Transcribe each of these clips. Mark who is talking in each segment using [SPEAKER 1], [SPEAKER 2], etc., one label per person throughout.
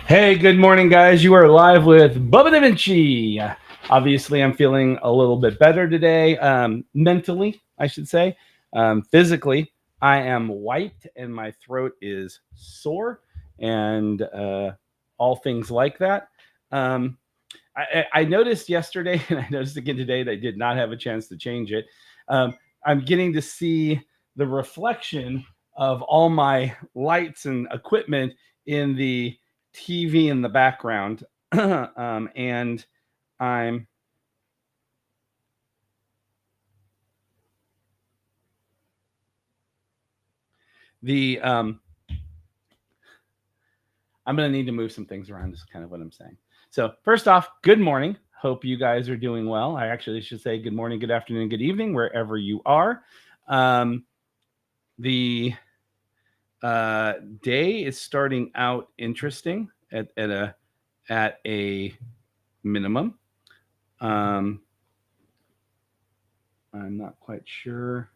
[SPEAKER 1] Hey, good morning, guys. You are live with Bubba Da Vinci. Obviously, I'm feeling a little bit better today, mentally, I should say. Physically, I am wiped and my throat is sore and all things like that. Um, I noticed yesterday and I noticed again today that I did not have a chance to change it. Um, I'm getting to see the reflection of all my lights and equipment in the TV in the background. And I'm the I'm going to need to move some things around, is kind of what I'm saying. So, first off, good morning. Hope you guys are doing well. I actually should say good morning, good afternoon, good evening, wherever you are. Um, the day is starting out interesting at a minimum. Um, I'm not quite sure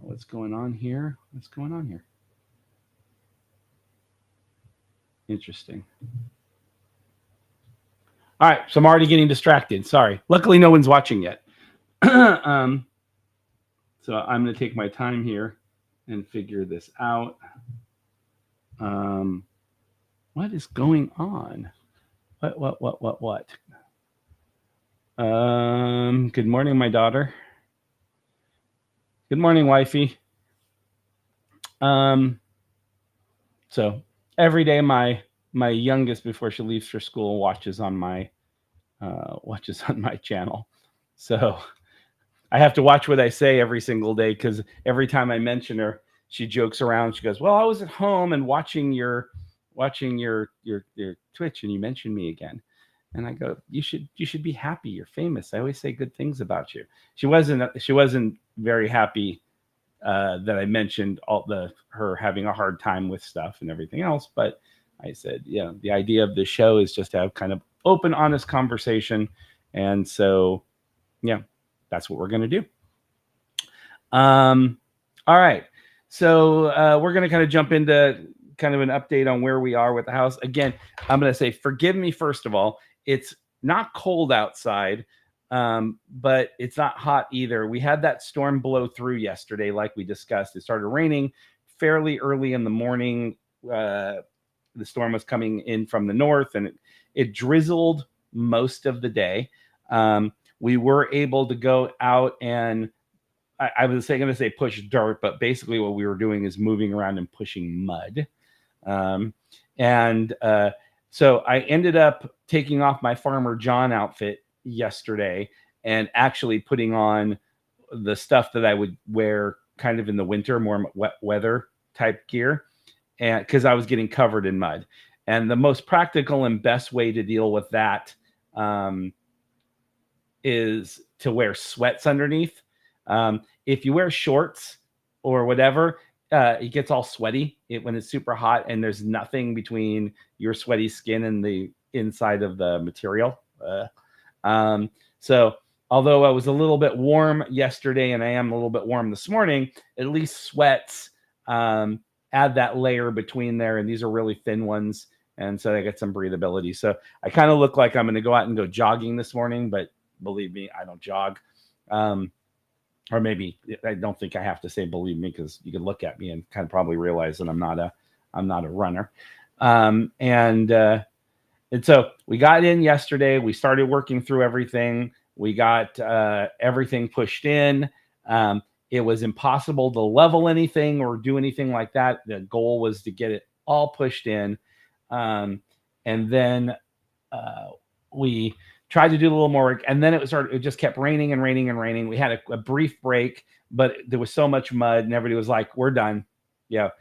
[SPEAKER 1] what's going on here. What's going on here? Interesting. All right, so I'm already getting distracted. Sorry. Luckily, no one's watching yet. um, so I'm going to take my time here and figure this out. Um, what is going on? What? Good morning, my daughter. Good morning, wifey. Um, so every day, my youngest, before she leaves for school, watches on my channel. So I have to watch what I say every single day because every time I mention her, she jokes around. She goes, "Well, I was at home and watching your Twitch, and you mentioned me again." And I go, "You should be happy. You're famous. I always say good things about you." She wasn't very happy that I mentioned all the her having a hard time with stuff and everything else. But I said, yeah, the idea of the show is just to have kind of open, honest conversation, and so yeah, that's what we're gonna do. All right, so we're gonna kind of jump into kind of an update on where we are with the house. Again, I'm gonna say, forgive me first of all. It's not cold outside, but it's not hot either. We had that storm blow through yesterday, like we discussed. It started raining fairly early in the morning. Uh, the storm was coming in from the north, and it drizzled most of the day. We were able to go out and I was going to say push dirt, but basically what we were doing is moving around and pushing mud. Um, and so I ended up taking off my Farmer John outfit yesterday and actually putting on the stuff that I would wear kind of in the winter, more wet weather type gear, and because I was getting covered in mud. And the most practical and best way to deal with that um, is to wear sweats underneath. If you wear shorts or whatever, it gets all sweaty when it's super hot, and there's nothing between your sweaty skin and the inside of the material. So, although I was a little bit warm yesterday and I am a little bit warm this morning, at least sweats add that layer between there, and these are really thin ones. And so I get some breathability. So I kind of look like I'm going to go out and go jogging this morning, but believe me, I don't jog. Um, or maybe I don't think I have to say believe me, because you can look at me and kind of probably realize that I'm not a runner. And so we got in yesterday. We started working through everything. We got everything pushed in. It was impossible to level anything or do anything like that. The goal was to get it all pushed in. And then uh, we tried to do a little more work, and then it just kept raining and raining and raining. We had a brief break, but there was so much mud, and everybody was like, "We're done." Yeah,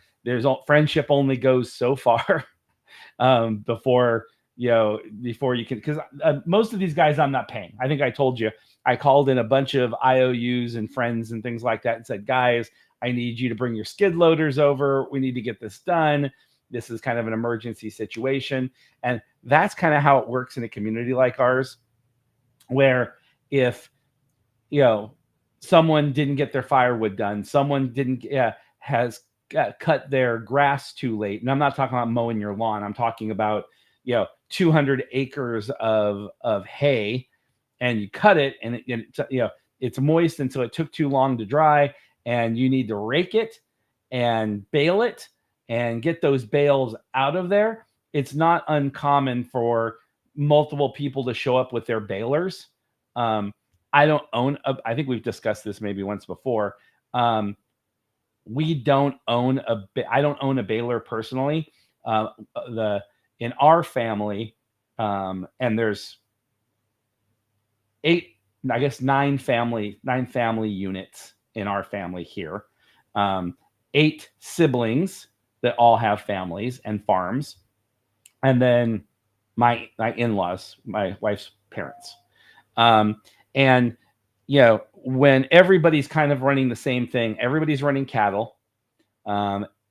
[SPEAKER 1] friendship only goes so far before you can, because most of these guys I'm not paying. I think I told you I called in a bunch of IOUs and friends and things like that and said, "Guys, I need you to bring your skid loaders over. We need to get this done. This is kind of an emergency situation." And that's kind of how it works in a community like ours, where if you know someone didn't get their firewood done, someone didn't has cut their grass too late, and I'm not talking about mowing your lawn, I'm talking about 200 acres of hay, and you cut it, and it's moist until it took too long to dry, and you need to rake it and bale it and get those bales out of there. It's not uncommon for multiple people to show up with their balers. I don't own I think we've discussed this maybe once before. We don't own I don't own a baler personally. In our family, and there's nine family units in our family here. 8 siblings that all have families and farms, and then my in-laws, my wife's parents. And when everybody's kind of running the same thing, everybody's running cattle.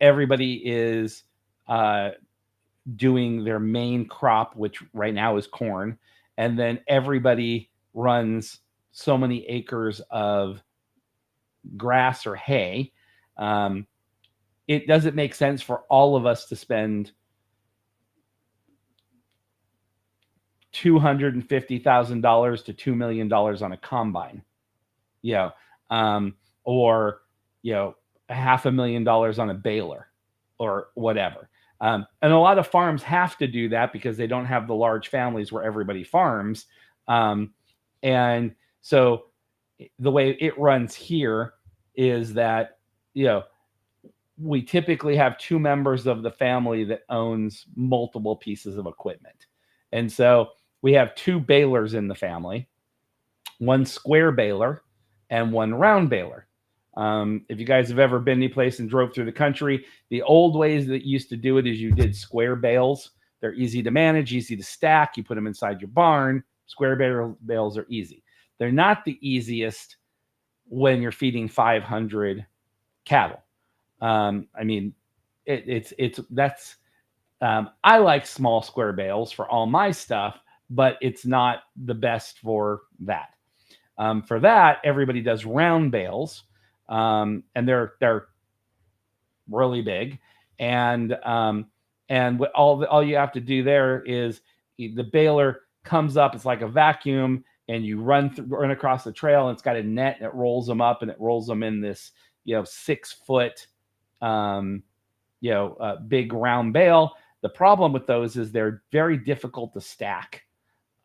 [SPEAKER 1] Everybody is doing their main crop, which right now is corn, and then everybody runs so many acres of grass or hay. It doesn't make sense for all of us to spend $250,000 to $2 million on a combine, or $500,000 on a baler or whatever. And a lot of farms have to do that because they don't have the large families where everybody farms. And so the way it runs here is that, we typically have 2 members of the family that owns multiple pieces of equipment. And so we have 2 balers in the family, 1 square baler and 1 round baler. If you guys have ever been any place and drove through the country, the old ways that you used to do it is you did square bales. They're easy to manage, easy to stack. You put them inside your barn. Square bales are easy. They're not the easiest when you're feeding 500 cattle. I like small square bales for all my stuff, but it's not the best for that. For that, everybody does round bales, and they're really big. And what all you have to do there is the baler comes up. It's like a vacuum, and you run across the trail, and it's got a net, and it rolls them up, and it rolls them in this 6-foot big round bale. The problem with those is they're very difficult to stack.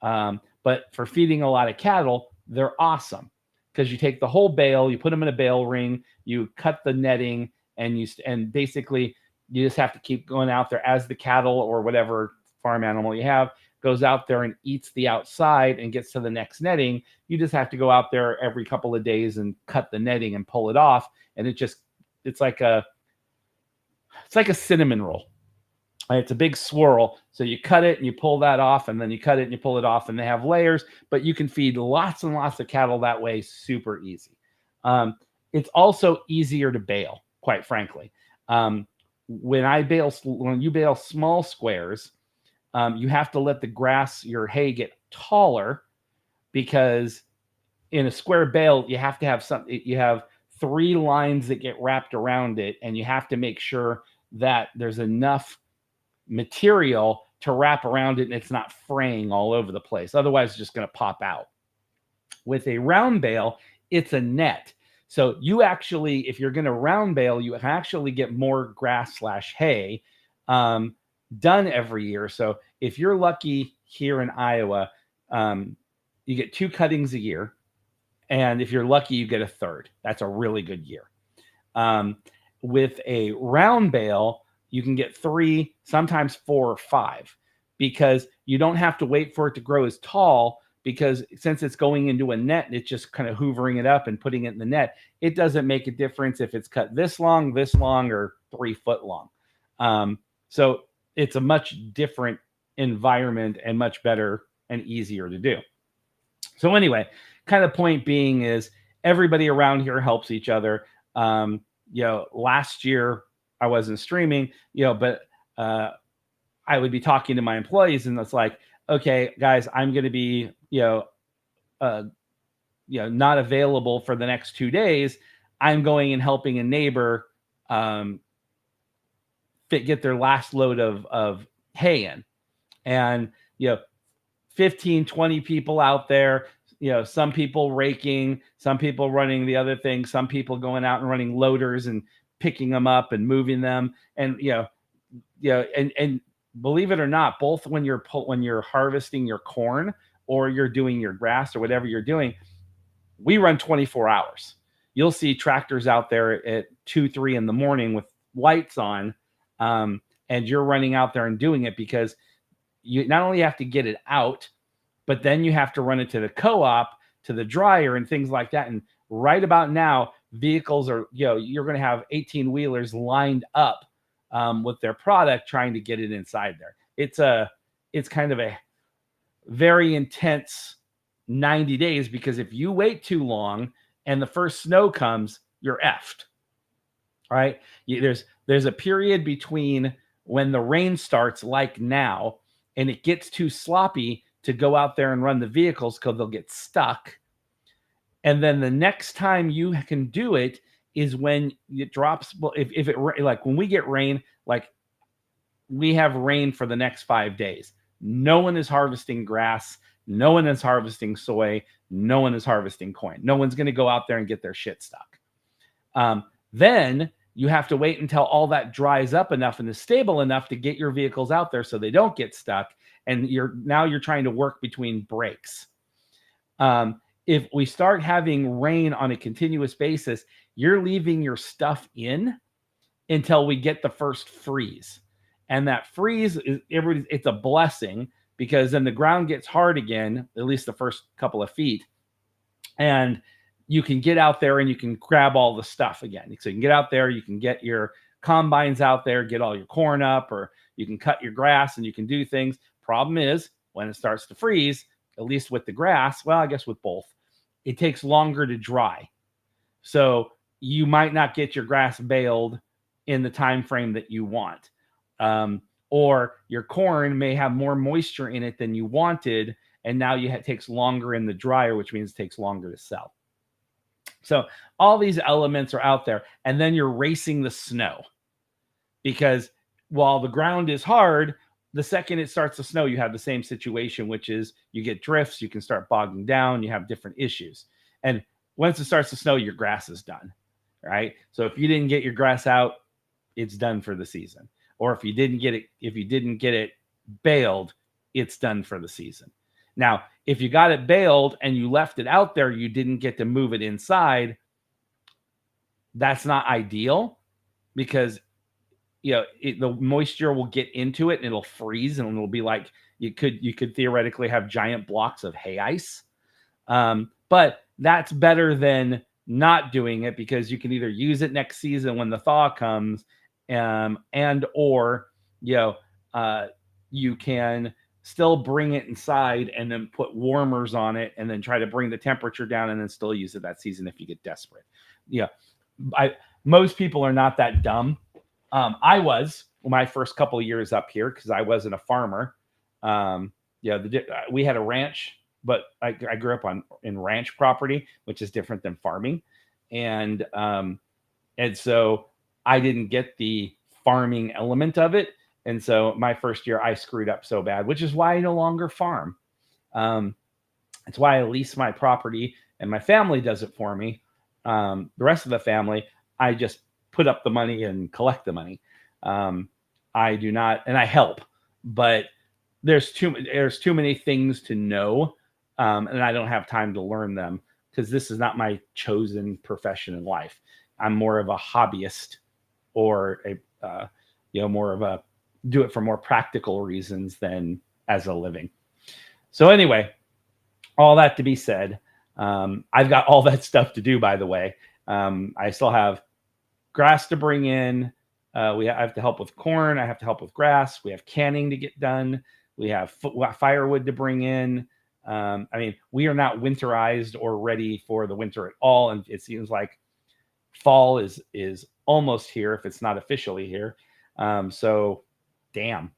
[SPEAKER 1] But for feeding a lot of cattle, they're awesome because you take the whole bale, you put them in a bale ring, you cut the netting, and basically you just have to keep going out there as the cattle or whatever farm animal you have goes out there and eats the outside and gets to the next netting. You just have to go out there every couple of days and cut the netting and pull it off. And it's like a cinnamon roll. It's a big swirl. So you cut it and you pull that off, and then you cut it and you pull it off, and they have layers, but you can feed lots and lots of cattle that way. Super easy. It's also easier to bale, quite frankly. When you bale small squares, you have to let your hay get taller, because in a square bale, you have to have you have 3 lines that get wrapped around it, and you have to make sure that there's enough material to wrap around it and it's not fraying all over the place. Otherwise, it's just going to pop out. With a round bale, it's a net. So you actually, if you're going to round bale, you actually get more grass/hay done every year. So if you're lucky here in Iowa, you get 2 cuttings a year. And if you're lucky, you get a third. That's a really good year. With a round bale, you can get 3, sometimes 4 or 5, because you don't have to wait for it to grow as tall, because since it's going into a net, it's just kind of hoovering it up and putting it in the net. It doesn't make a difference if it's cut this long, or 3 foot long. So it's a much different environment and much better and easier to do. So anyway, kind of point being is everybody around here helps each other. Last year I wasn't streaming, but I would be talking to my employees, and it's like, okay, guys, I'm going to be, not available for the next 2 days. I'm going and helping a neighbor get their last load of hay in. And 15, 20 people out there, some people raking, some people running the other thing, some people going out and running loaders and picking them up and moving them. And and believe it or not, both when you're harvesting your corn or you're doing your grass or whatever you're doing, we run 24 hours. You'll see tractors out there at 2, 3 in the morning with lights on, and you're running out there and doing it because you not only have to get it out, but then you have to run it to the co-op, to the dryer and things like that. And right about now, vehicles are, you're going to have 18 wheelers lined up with their product trying to get it inside there. It's kind of a very intense 90 days, because if you wait too long and the first snow comes, you're effed. Right? There's a period between when the rain starts, like now, and it gets too sloppy to go out there and run the vehicles because they'll get stuck. And then the next time you can do it is when it drops. If it, like when we get rain, like we have rain for the next 5 days, no one is harvesting grass. No one is harvesting soy. No one is harvesting corn. No one's going to go out there and get their shit stuck. Then you have to wait until all that dries up enough and is stable enough to get your vehicles out there so they don't get stuck. And you're trying to work between breaks. If we start having rain on a continuous basis, you're leaving your stuff in until we get the first freeze. And that freeze it's a blessing, because then the ground gets hard again, at least the first couple of feet. And you can get out there and you can grab all the stuff again. So you can get out there, you can get your combines out there, get all your corn up, or you can cut your grass and you can do things. Problem is, when it starts to freeze, at least with the grass, well, I guess with both, it takes longer to dry. So you might not get your grass baled in the time frame that you want. Or your corn may have more moisture in it than you wanted, and now it takes longer in the dryer, which means it takes longer to sell. So all these elements are out there, and then you're racing the snow, because while the ground is hard, the second it starts to snow, you have the same situation, which is you get drifts, you can start bogging down, you have different issues. And once it starts to snow, your grass is done, right? So if you didn't get your grass out, it's done for the season. Or if you didn't get it baled, it's done for the season. Now, if you got it baled and you left it out there, you didn't get to move it inside. That's not ideal, because the moisture will get into it and it'll freeze, and it'll be like you could theoretically have giant blocks of hay ice. But that's better than not doing it, because you can either use it next season when the thaw comes, and or you can still bring it inside and then put warmers on it and then try to bring the temperature down and then still use it that season if you get desperate. Most people are not that dumb. I was my first couple of years up here, because I wasn't a farmer. We had a ranch, but I grew up in ranch property, which is different than farming. And so I didn't get the farming element of it. And so my first year I screwed up so bad, which is why I no longer farm. It's why I lease my property and my family does it for me. The rest of the family, I just put up the money and collect the money. I do not, and I help, but there's too many things to know. And I don't have time to learn them, because this is not my chosen profession in life. I'm more of a hobbyist, or more of a do it for more practical reasons than as a living. So anyway, all that to be said, I've got all that stuff to do, by the way. I still have grass to bring in. I have to help with corn. I have to help with grass. We have canning to get done. We have firewood to bring in. We are not winterized or ready for the winter at all. And it seems like fall is almost here, if it's not officially here. So damn.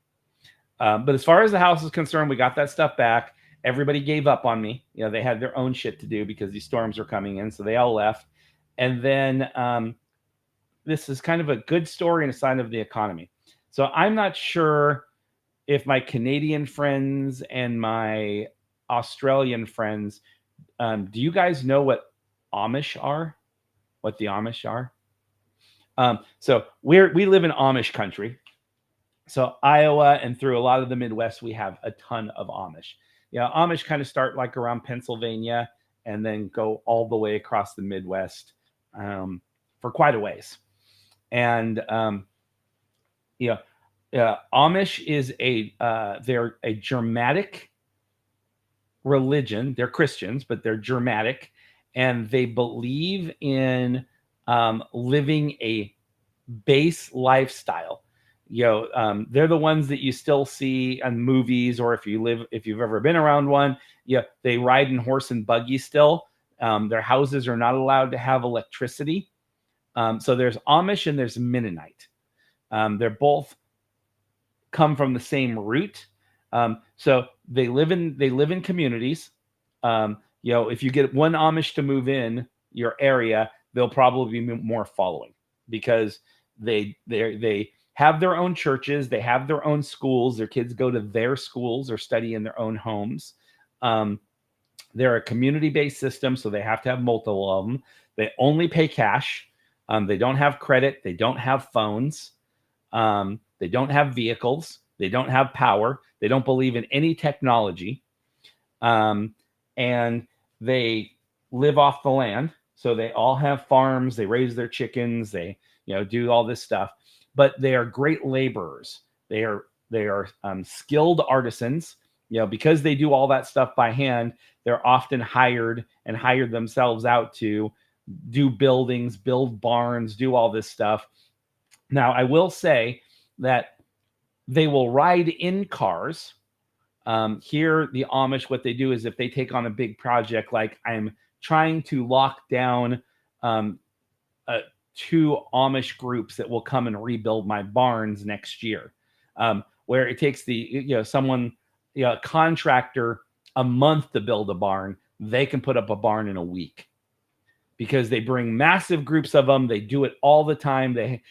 [SPEAKER 1] But as far as the house is concerned, we got that stuff back. Everybody gave up on me. They had their own shit to do because these storms were coming in. So they all left. And then this is kind of a good story and a sign of the economy. So I'm not sure if my Canadian friends and my Australian friends, do you guys know what Amish are? What the Amish are? So we live in Amish country. So Iowa and through a lot of the Midwest, we have a ton of Amish. Amish kind of start like around Pennsylvania and then go all the way across the Midwest for quite a ways. And Amish is they're a Germanic religion. They're Christians, but they're Germanic, and they believe in living a base lifestyle. They're the ones that you still see in movies, or if you've ever been around one, they ride in horse and buggy still. Their houses are not allowed to have electricity. So there's Amish and there's Mennonite. They're both come from the same root. So they live in communities. If you get one Amish to move in your area, they'll probably be more following, because they have their own churches, they have their own schools, their kids go to their schools or study in their own homes. They're a community-based system, so they have to have multiple of them. They only pay cash. They don't have credit. They don't have phones. They don't have vehicles. They don't have power. They don't believe in any technology. And they live off the land. So they all have farms. They raise their chickens. They, do all this stuff. But they are great laborers. They are skilled artisans. Because they do all that stuff by hand, they're often hired themselves out to do buildings, build barns, do all this stuff. Now, I will say that they will ride in cars. Here, the Amish, what they do is if they take on a big project, like I'm trying to lock down 2 Amish groups that will come and rebuild my barns next year, where it takes a contractor a month to build a barn. They can put up a barn in a week, because they bring massive groups of them. They do it all the time. They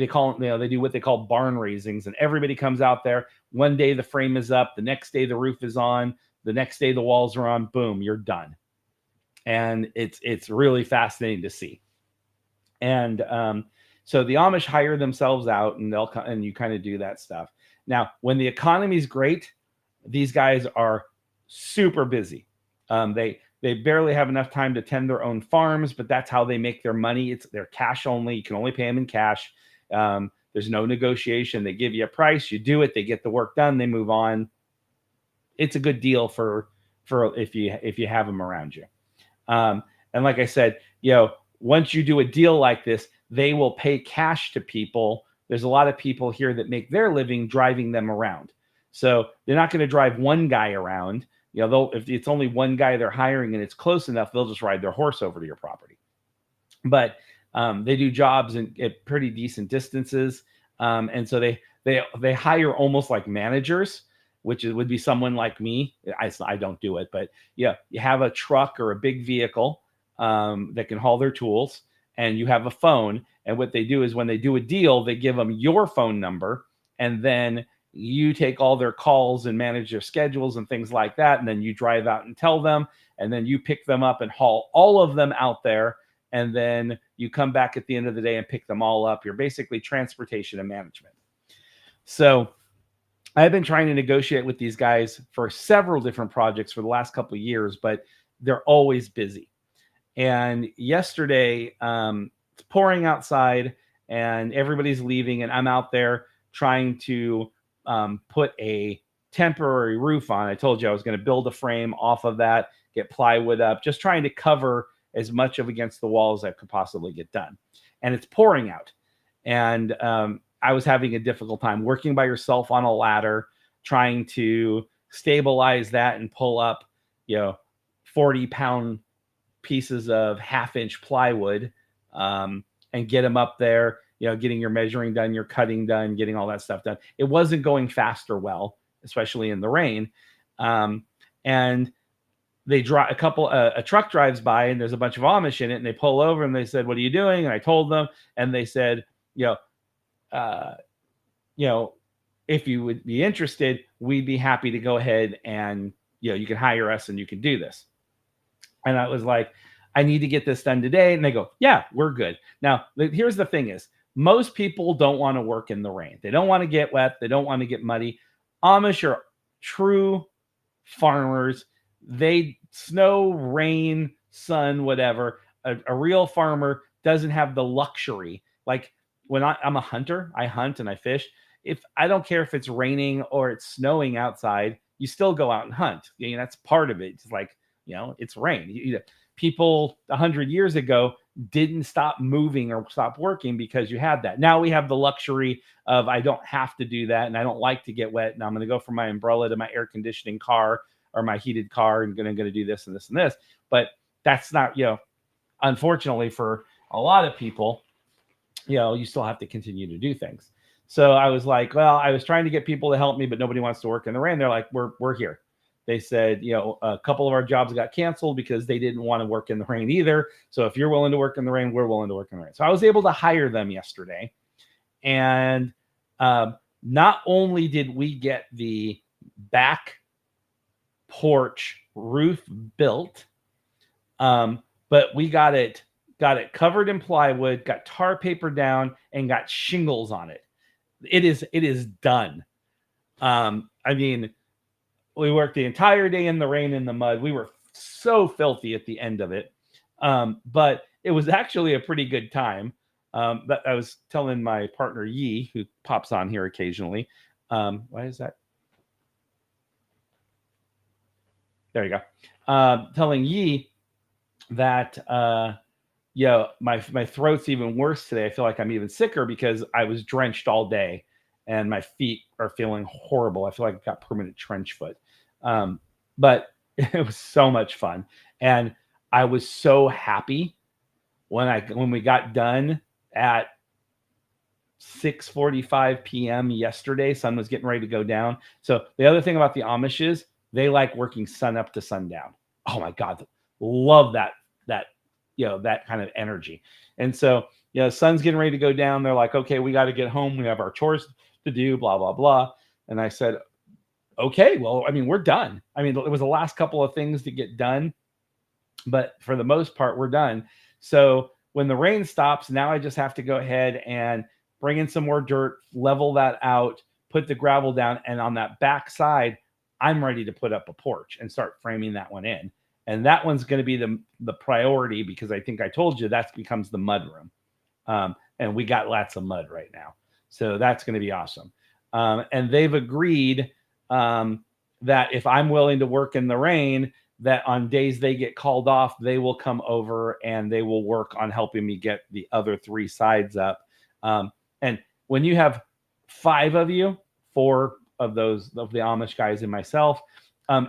[SPEAKER 1] call it, they do what they call barn raisings, and everybody comes out there. One day the frame is up, the next day the roof is on, the next day the walls are on. Boom, you're done. And it's really fascinating to see. And so the Amish hire themselves out, and you kind of do that stuff. Now, when the economy's great, these guys are super busy. They barely have enough time to tend their own farms, but that's how they make their money. They're cash only. You can only pay them in cash. There's no negotiation. They give you a price, you do it, they get the work done, they move on. It's a good deal for if you have them around you. And like I said, once you do a deal like this, they will pay cash to people. There's a lot of people here that make their living driving them around. So they're not going to drive one guy around. If it's only one guy they're hiring and it's close enough, they'll just ride their horse over to your property. But they do jobs at pretty decent distances, and so they hire almost like managers, which would be someone like me. I don't do it, but you have a truck or a big vehicle that can haul their tools, and you have a phone. And what they do is when they do a deal, they give them your phone number, and then you take all their calls and manage their schedules and things like that. And then you drive out and tell them, and then you pick them up and haul all of them out there. And then you come back at the end of the day and pick them all up. You're basically transportation and management. So I've been trying to negotiate with these guys for several different projects for the last couple of years, but they're always busy. And yesterday, it's pouring outside and everybody's leaving, and I'm out there trying to put a temporary roof on. I told you I was going to build a frame off of that, get plywood up, just trying to cover as much of against the wall as I could possibly get done. And it's pouring out. And I was having a difficult time working by yourself on a ladder, trying to stabilize that and pull up, 40-pound pieces of half-inch plywood and get them up there, getting your measuring done, your cutting done, getting all that stuff done. It wasn't going fast or well, especially in the rain. And they drive a truck drives by, and there's a bunch of Amish in it, and they pull over and they said, "What are you doing?" And I told them, and they said, you know, if you would be interested, we'd be happy to go ahead and, you can hire us and you can do this. And I was like, I need to get this done today. And they go, yeah, we're good. Now, here's the thing is, most people don't want to work in the rain. They don't want to get wet. They don't want to get muddy. Amish are true farmers. They snow, rain, sun, whatever. A real farmer doesn't have the luxury. Like when I'm a hunter, I hunt and I fish. If I don't care if it's raining or it's snowing outside, you still go out and hunt. That's part of it. It's like, it's rain. People 100 years ago didn't stop moving or stop working because you had that. Now we have the luxury of I don't have to do that, and I don't like to get wet, and I'm going to go from my umbrella to my air conditioning car or my heated car and going to do this and this and this. But that's not, unfortunately for a lot of people, you still have to continue to do things. So I was like, well, I was trying to get people to help me, but nobody wants to work in the rain. They're like, we're here. They said, a couple of our jobs got canceled because they didn't want to work in the rain either. So if you're willing to work in the rain, we're willing to work in the rain. So I was able to hire them yesterday. And not only did we get the back porch roof built, but we got it covered in plywood, got tar paper down, and got shingles on it. It is done. I mean, we worked the entire day in the rain and the mud. We were so filthy at the end of it. But it was actually a pretty good time. But I was telling my partner Yi, who pops on here occasionally. Why is that? There you go. Telling Yi that my throat's even worse today. I feel like I'm even sicker because I was drenched all day and my feet are feeling horrible. I feel like I've got permanent trench foot. But it was so much fun. And I was so happy when we got done at 6:45 p.m. yesterday. Sun was getting ready to go down. So the other thing about the Amish is they like working sun up to sundown. Oh my God. Love that kind of energy. And so, sun's getting ready to go down. They're like, okay, we got to get home. We have our chores to do, blah, blah, blah. And I said, okay, well, I mean, we're done. I mean, it was the last couple of things to get done, but for the most part, we're done. So when the rain stops, now I just have to go ahead and bring in some more dirt, level that out, put the gravel down. And on that back side, I'm ready to put up a porch and start framing that one in. And that one's going to be the priority because I think I told you that becomes the mud room. And we got lots of mud right now. So that's going to be awesome. And they've agreed that if I'm willing to work in the rain, that on days they get called off, they will come over and they will work on helping me get the other 3 sides up. And when you have 5 of you, 4 of the Amish guys and myself,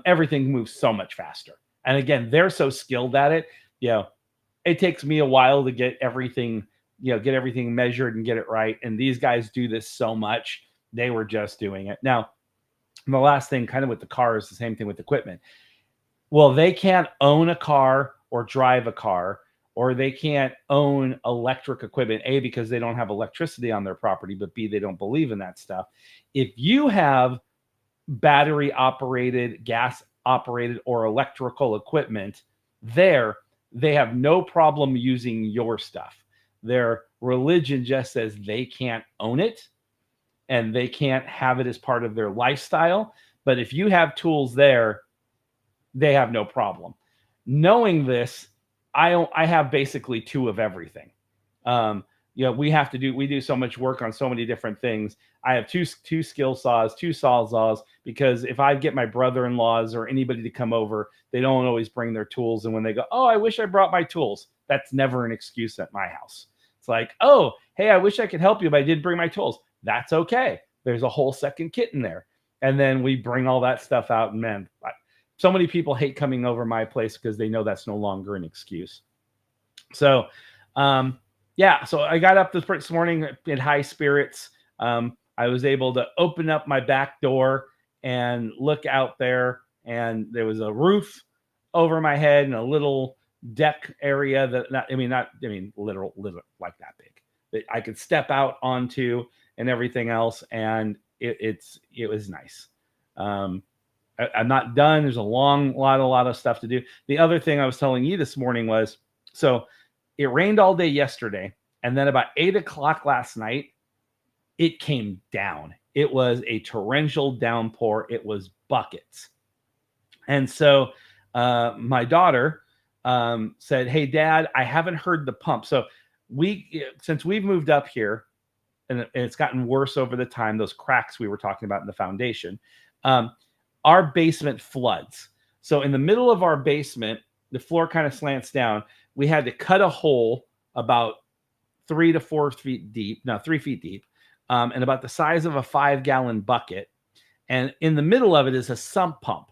[SPEAKER 1] everything moves so much faster. And again, they're so skilled at it. It takes me a while to get everything measured and get it right. And these guys do this so much. They were just doing it. Now, the last thing kind of with the car is the same thing with equipment. Well, they can't own a car or drive a car, or they can't own electric equipment, A, because they don't have electricity on their property, but B, they don't believe in that stuff. If you have battery operated, gas operated, or electrical equipment they have no problem using your stuff. Their religion just says they can't own it and they can't have it as part of their lifestyle. But if you have tools there, they have no problem. Knowing this, I have basically 2 of everything. We do so much work on so many different things. I have two skill saws, 2 sawzalls, because if I get my brother-in-laws or anybody to come over, they don't always bring their tools. And when they go, oh, I wish I brought my tools, that's never an excuse at my house. It's like, oh, hey, I wish I could help you, but I didn't bring my tools. That's okay. There's a whole second kit in there. And then we bring all that stuff out. And man, so many people hate coming over my place because they know that's no longer an excuse. So, so I got up this morning in high spirits. I was able to open up my back door and look out there, and there was a roof over my head and a little deck area literal like that big that I could step out onto. and everything else. And it was nice. I'm not done. There's a lot of stuff to do. The other thing I was telling you this morning was, so it rained all day yesterday, and then about 8 o'clock last night, it came down. It was a torrential downpour. It was buckets. And so my daughter said, "Hey, Dad, I haven't heard the pump." So since we've moved up here, and it's gotten worse over the time, those cracks we were talking about in the foundation, our basement floods. So in the middle of our basement, the floor kind of slants down. We had to cut a hole about 3 to 4 feet deep, no, 3 feet deep, and about the size of a 5-gallon bucket. And in the middle of it is a sump pump.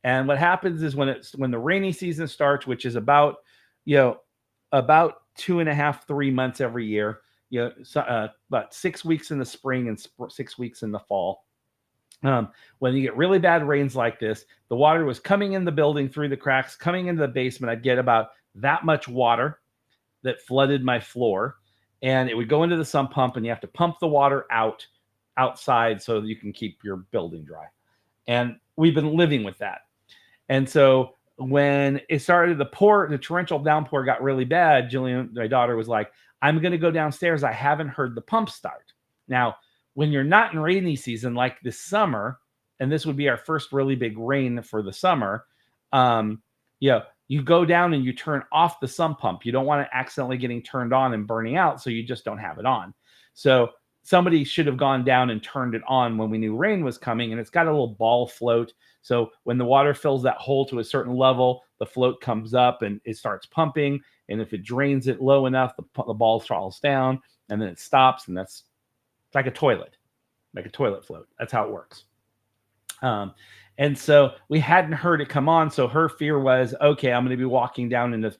[SPEAKER 1] And what happens is when the rainy season starts, which is about 2.5, 3 months every year, about 6 weeks in the spring and 6 weeks in the fall. When you get really bad rains like this, the water was coming in the building through the cracks, coming into the basement. I'd get about that much water that flooded my floor, and it would go into the sump pump, and you have to pump the water outside so that you can keep your building dry. And we've been living with that. And so when it started, the torrential downpour got really bad, Jillian, my daughter, was like, "I'm going to go downstairs. I haven't heard the pump start." Now, when you're not in rainy season like this summer, and this would be our first really big rain for the summer, you go down and you turn off the sump pump. You don't want it accidentally getting turned on and burning out, so you just don't have it on. So somebody should have gone down and turned it on when we knew rain was coming, and it's got a little ball float. So when the water fills that hole to a certain level, the float comes up and it starts pumping. And if it drains it low enough, the ball falls down, and then it stops, and it's like a toilet float. That's how it works. And so we hadn't heard it come on. So her fear was, okay, I'm going to be walking down into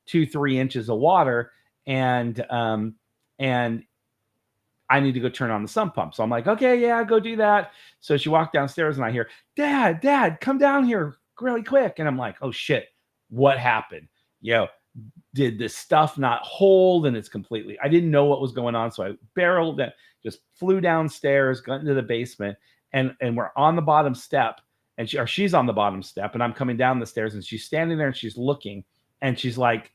[SPEAKER 1] 2-3 inches of water, and I need to go turn on the sump pump. So I'm like, okay, yeah, go do that. So she walked downstairs, and I hear, Dad, come down here really quick. And I'm like, oh shit, what happened? Did this stuff not hold? And I didn't know what was going on. So I barreled and just flew downstairs, got into the basement, and we're on the bottom step, and she's on the bottom step, and I'm coming down the stairs, and she's standing there, and she's looking, and she's like,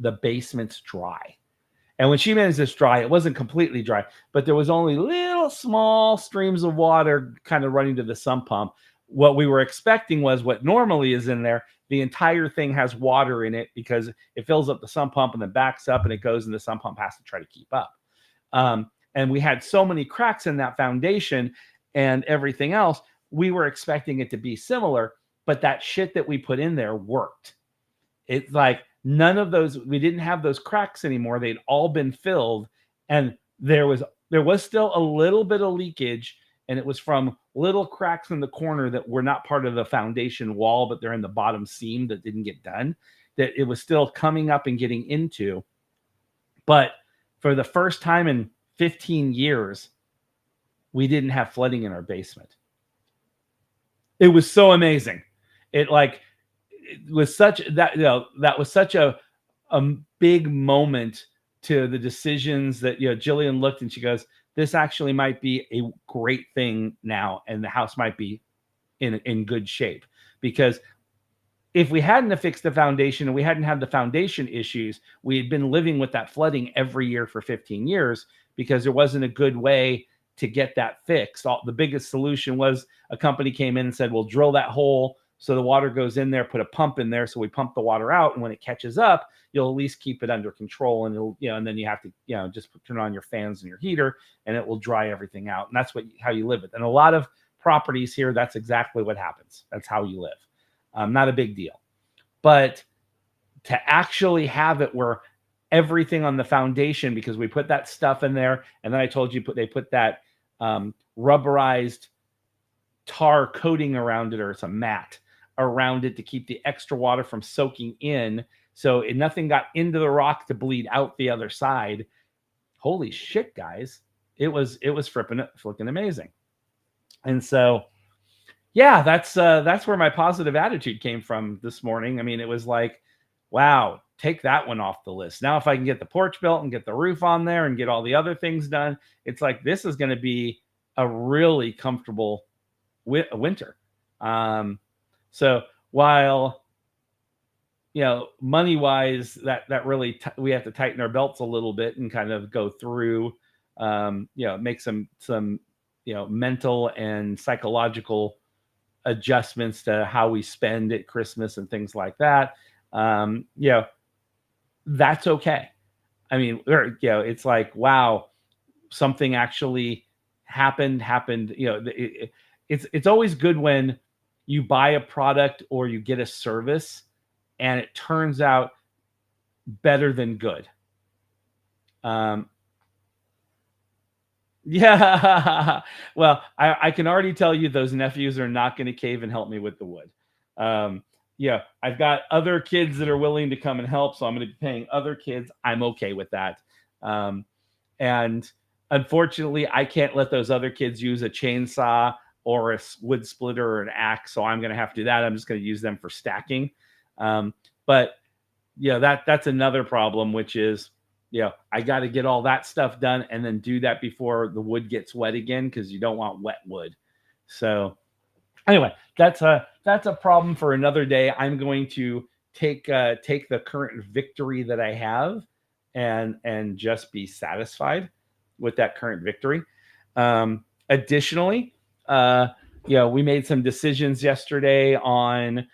[SPEAKER 1] the basement's dry. And when she meant this dry, it wasn't completely dry, but there was only little small streams of water kind of running to the sump pump. What we were expecting was what normally is in there. The entire thing has water in it because it fills up the sump pump and then backs up, and it goes, and the sump pump has to try to keep up. And we had so many cracks in that foundation and everything else. We were expecting it to be similar, but that shit that we put in there worked. It's like none of those, we didn't have those cracks anymore. They'd all been filled, and there was still a little bit of leakage, and it was from little cracks in the corner that were not part of the foundation wall, but they're in the bottom seam that didn't get done, that it was still coming up and getting into. But for the first time in 15 years, we didn't have flooding in our basement. It was so amazing. It was such that was such a big moment to the decisions that Jillian looked, and she goes, this actually might be a great thing now, and the house might be in good shape. Because if we hadn't fixed the foundation and we hadn't had the foundation issues, we had been living with that flooding every year for 15 years because there wasn't a good way to get that fixed. The biggest solution was a company came in and said, we'll drill that hole so the water goes in there, put a pump in there. So we pump the water out, and when it catches up, you'll at least keep it under control. And it'll, and then you have to, just turn on your fans and your heater, and it will dry everything out. And that's how you live it. And a lot of properties here, that's exactly what happens. That's how you live. Not a big deal. But to actually have it where everything on the foundation, because we put that stuff in there, and then I told you they put that rubberized tar coating around it, or it's a mat around it to keep the extra water from soaking in, so nothing got into the rock to bleed out the other side. Holy shit, guys. It was freaking amazing. And so, yeah, that's where my positive attitude came from this morning. I mean, it was like, wow, take that one off the list. Now, if I can get the porch built and get the roof on there and get all the other things done, it's like this is going to be a really comfortable winter. So while, money wise, that really we have to tighten our belts a little bit and kind of go through, make some mental and psychological adjustments to how we spend at Christmas and things like that. That's okay. I mean, it's like, wow, something actually happened. It's always good when you buy a product or you get a service and it turns out better than good. Yeah. Well, I can already tell you those nephews are not going to cave and help me with the wood. I've got other kids that are willing to come and help, so I'm going to be paying other kids. I'm okay with that. And unfortunately, I can't let those other kids use a chainsaw or a wood splitter or an axe, so I'm going to have to do that. I'm just going to use them for stacking. But that's another problem, which is, I got to get all that stuff done and then do that before the wood gets wet again, because you don't want wet wood. So anyway, that's a problem for another day. I'm going to take the current victory that I have and just be satisfied with that current victory. Additionally, we made some decisions yesterday on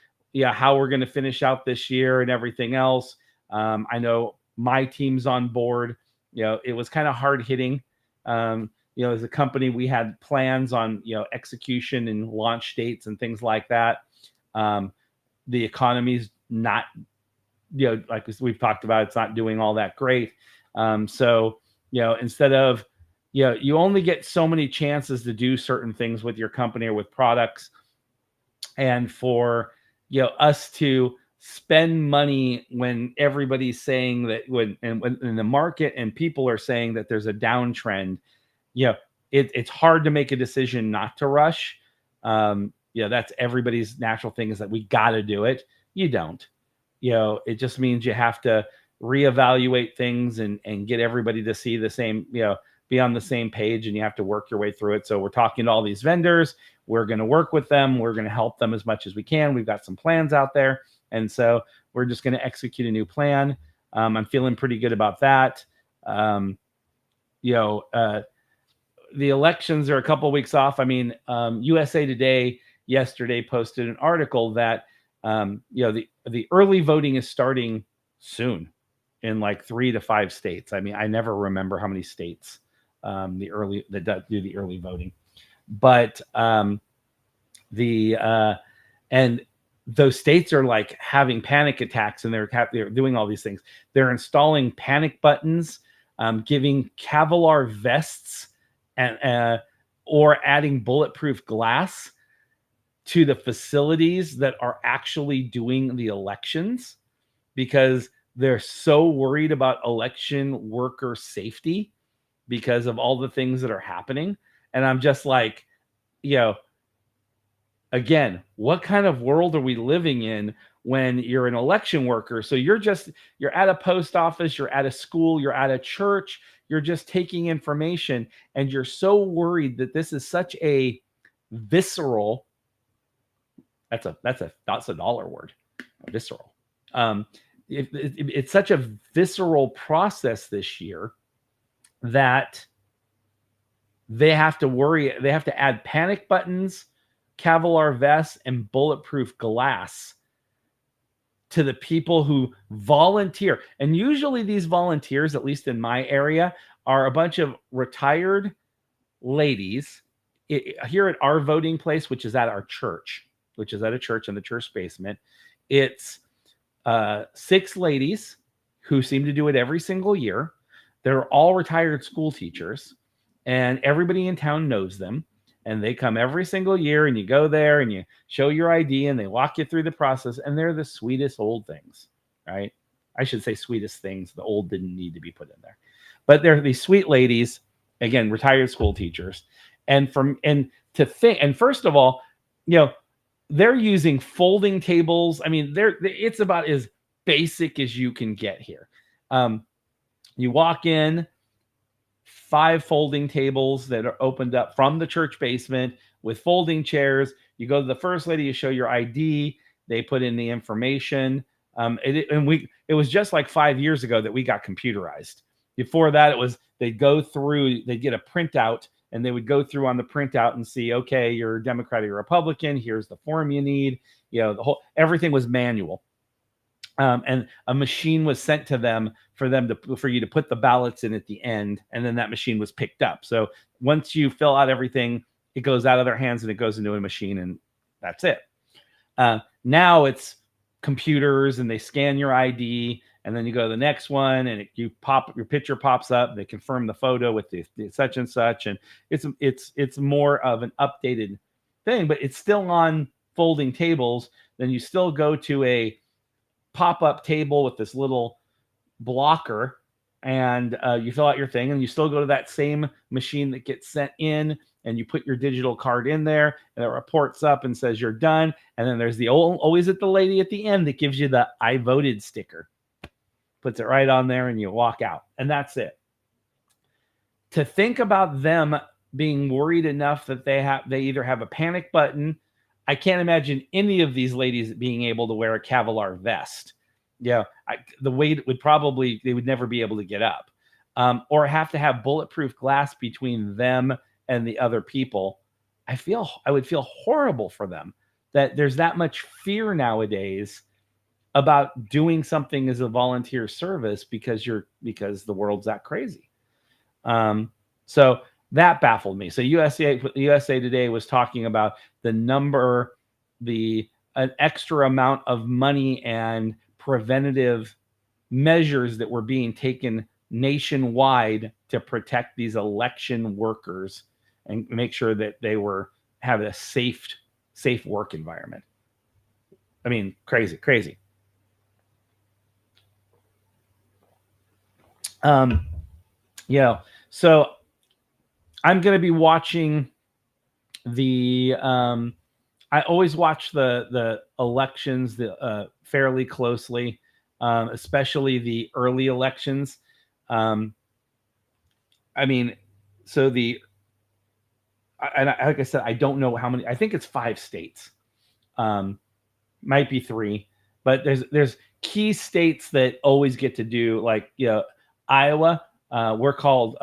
[SPEAKER 1] how we're going to finish out this year and everything else. I know my team's on board. It was kind of hard hitting. As a company, we had plans on, execution and launch dates and things like that. The economy's not, like we've talked about, it's not doing all that great. So, instead of, you only get so many chances to do certain things with your company or with products. And for, us to spend money when everybody's saying that when in the market and people are saying that there's a downtrend, it's hard to make a decision not to rush. That's everybody's natural thing, is that we got to do it. You don't. It just means you have to reevaluate things and get everybody to see the same, be on the same page, and you have to work your way through it. So we're talking to all these vendors. We're going to work with them. We're going to help them as much as we can. We've got some plans out there. And so we're just going to execute a new plan. I'm feeling pretty good about that. The elections are a couple of weeks off. I mean, USA Today yesterday posted an article that, the early voting is starting soon in like 3 to 5 states. I mean, I never remember how many states that do the early voting, but and those states are like having panic attacks, and they're doing all these things. They're installing panic buttons, giving Kevlar vests, and or adding bulletproof glass to the facilities that are actually doing the elections, because they're so worried about election worker safety because of all the things that are happening. And I'm just like, again, what kind of world are we living in when you're an election worker? So you're at a post office, you're at a school, you're at a church, you're just taking information, and you're so worried that this is such a visceral, that's a dollar word, visceral. It's such a visceral process this year that they have to worry. They have to add panic buttons, Kevlar vests, and bulletproof glass to the people who volunteer. And usually these volunteers, at least in my area, are a bunch of retired ladies here at our voting place, which is at our church, which is at a church in the church basement. It's 6 ladies who seem to do it every single year. They're all retired school teachers, and everybody in town knows them. And they come every single year, and you go there and you show your ID, and they walk you through the process. And they're the sweetest old things, right? I should say sweetest things. The old didn't need to be put in there, but they're these sweet ladies, again, retired school teachers. And first of all, they're using folding tables. I mean, it's about as basic as you can get here. You walk in, 5 folding tables that are opened up from the church basement with folding chairs. You go to the first lady, you show your ID, they put in the information. It was just like 5 years ago that we got computerized. Before that, it was they'd go through, they'd get a printout, and they would go through on the printout and see, okay, you're Democrat or Republican. Here's the form you need. Everything was manual. And a machine was sent to them for you to put the ballots in at the end, and then that machine was picked up. So once you fill out everything, it goes out of their hands and it goes into a machine, and that's it. Now it's computers, and they scan your ID, and then you go to the next one, and your picture pops up. They confirm the photo with the such and such, and it's more of an updated thing, but it's still on folding tables. Then you still go to a pop-up table with this little blocker, and you fill out your thing, and you still go to that same machine that gets sent in, and you put your digital card in there, and it reports up and says you're done. And then there's always at the lady at the end that gives you the I voted sticker, puts it right on there, and you walk out, and that's it. To think about them being worried enough that they either have a panic button. I can't imagine any of these ladies being able to wear a Kevlar vest. The weight they would never be able to get up, or have to have bulletproof glass between them and the other people. I would feel horrible for them that there's that much fear nowadays about doing something as a volunteer service because the world's that crazy. So that baffled me. So USA Today was talking about an extra amount of money and preventative measures that were being taken nationwide to protect these election workers and make sure that they have a safe work environment. I mean, crazy. So I'm going to be watching I always watch the elections fairly closely, especially the early elections. Like I said, I don't know how many. I think it's 5 states, might be 3, but there's key states that always get to do, like Iowa. We're called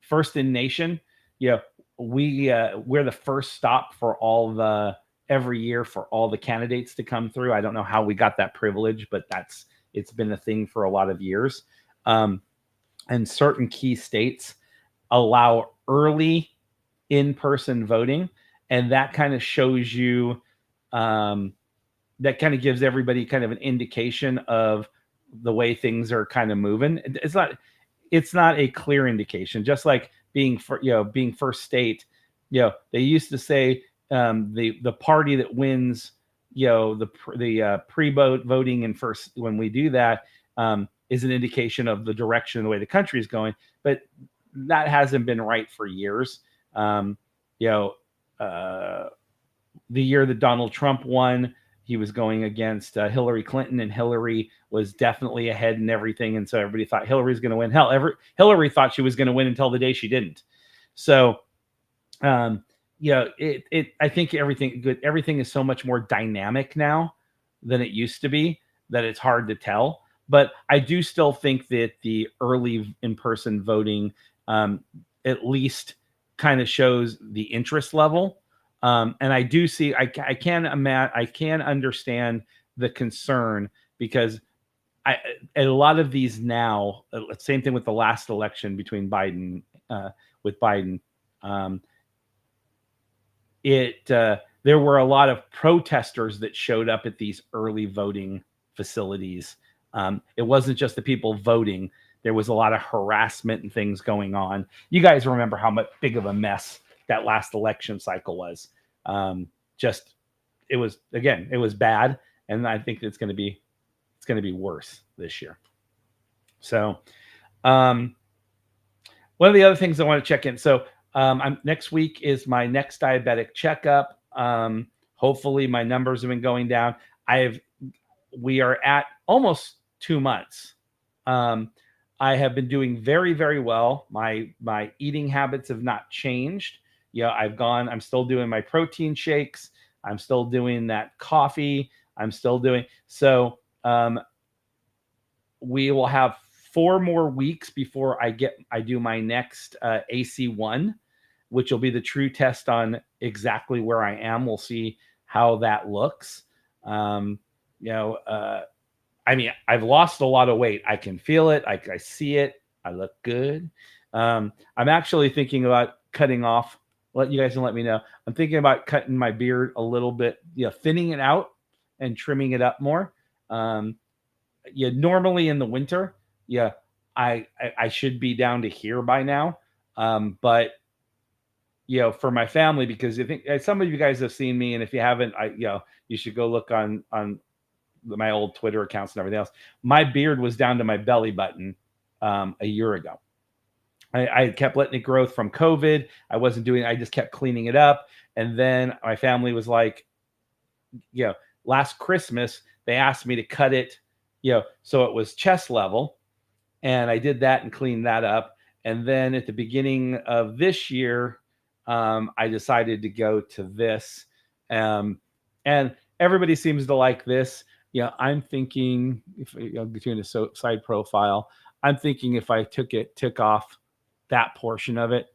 [SPEAKER 1] First in Nation. We're the first stop for every year for all the candidates to come through. I don't know how we got that privilege, but it's been a thing for a lot of years. And certain key states allow early in-person voting, and that kind of shows you, that kind of gives everybody kind of an indication of the way things are kind of moving. It's not a clear indication, just like being first state. They used to say the party that wins the pre-vote voting and first, when we do that, is an indication of the direction, the way the country is going. But that hasn't been right for years. The year that Donald Trump won, he was going against Hillary Clinton, and Hillary was definitely ahead in everything. And so everybody thought Hillary's going to win. Hillary thought she was going to win until the day she didn't. So, I think everything is so much more dynamic now than it used to be that it's hard to tell. But I do still think that the early in-person voting at least kind of shows the interest level. And I do see, I can understand the concern, because a lot of these now, same thing with the last election between Biden, there were a lot of protesters that showed up at these early voting facilities. It wasn't just the people voting. There was a lot of harassment and things going on. You guys remember how big of a mess that last election cycle was. It was bad. And I think it's going to be worse this year. So, one of the other things I want to check in. So, next week is my next diabetic checkup. Hopefully my numbers have been going down. we are at almost 2 months. I have been doing very, very well. My eating habits have not changed. I'm still doing my protein shakes. I'm still doing that coffee. I'm still doing so. We will have 4 more weeks before I do my next AC1, which will be the true test on exactly where I am. We'll see how that looks. I mean, I've lost a lot of weight. I can feel it. I see it. I look good. I'm actually thinking about cutting off. Let you guys let me know. I'm thinking about cutting my beard a little bit, thinning it out and trimming it up more. Normally in the winter, I should be down to here by now. But for my family, because I think some of you guys have seen me, and if you haven't, you should go look on my old Twitter accounts and everything else. My beard was down to my belly button a year ago. I kept letting it grow from COVID. I just kept cleaning it up. And then my family was like, last Christmas, they asked me to cut it, so it was chest level. And I did that and cleaned that up. And then at the beginning of this year, I decided to go to this. And everybody seems to like this. I'm thinking if between a side profile, I'm thinking if I took off that portion of it,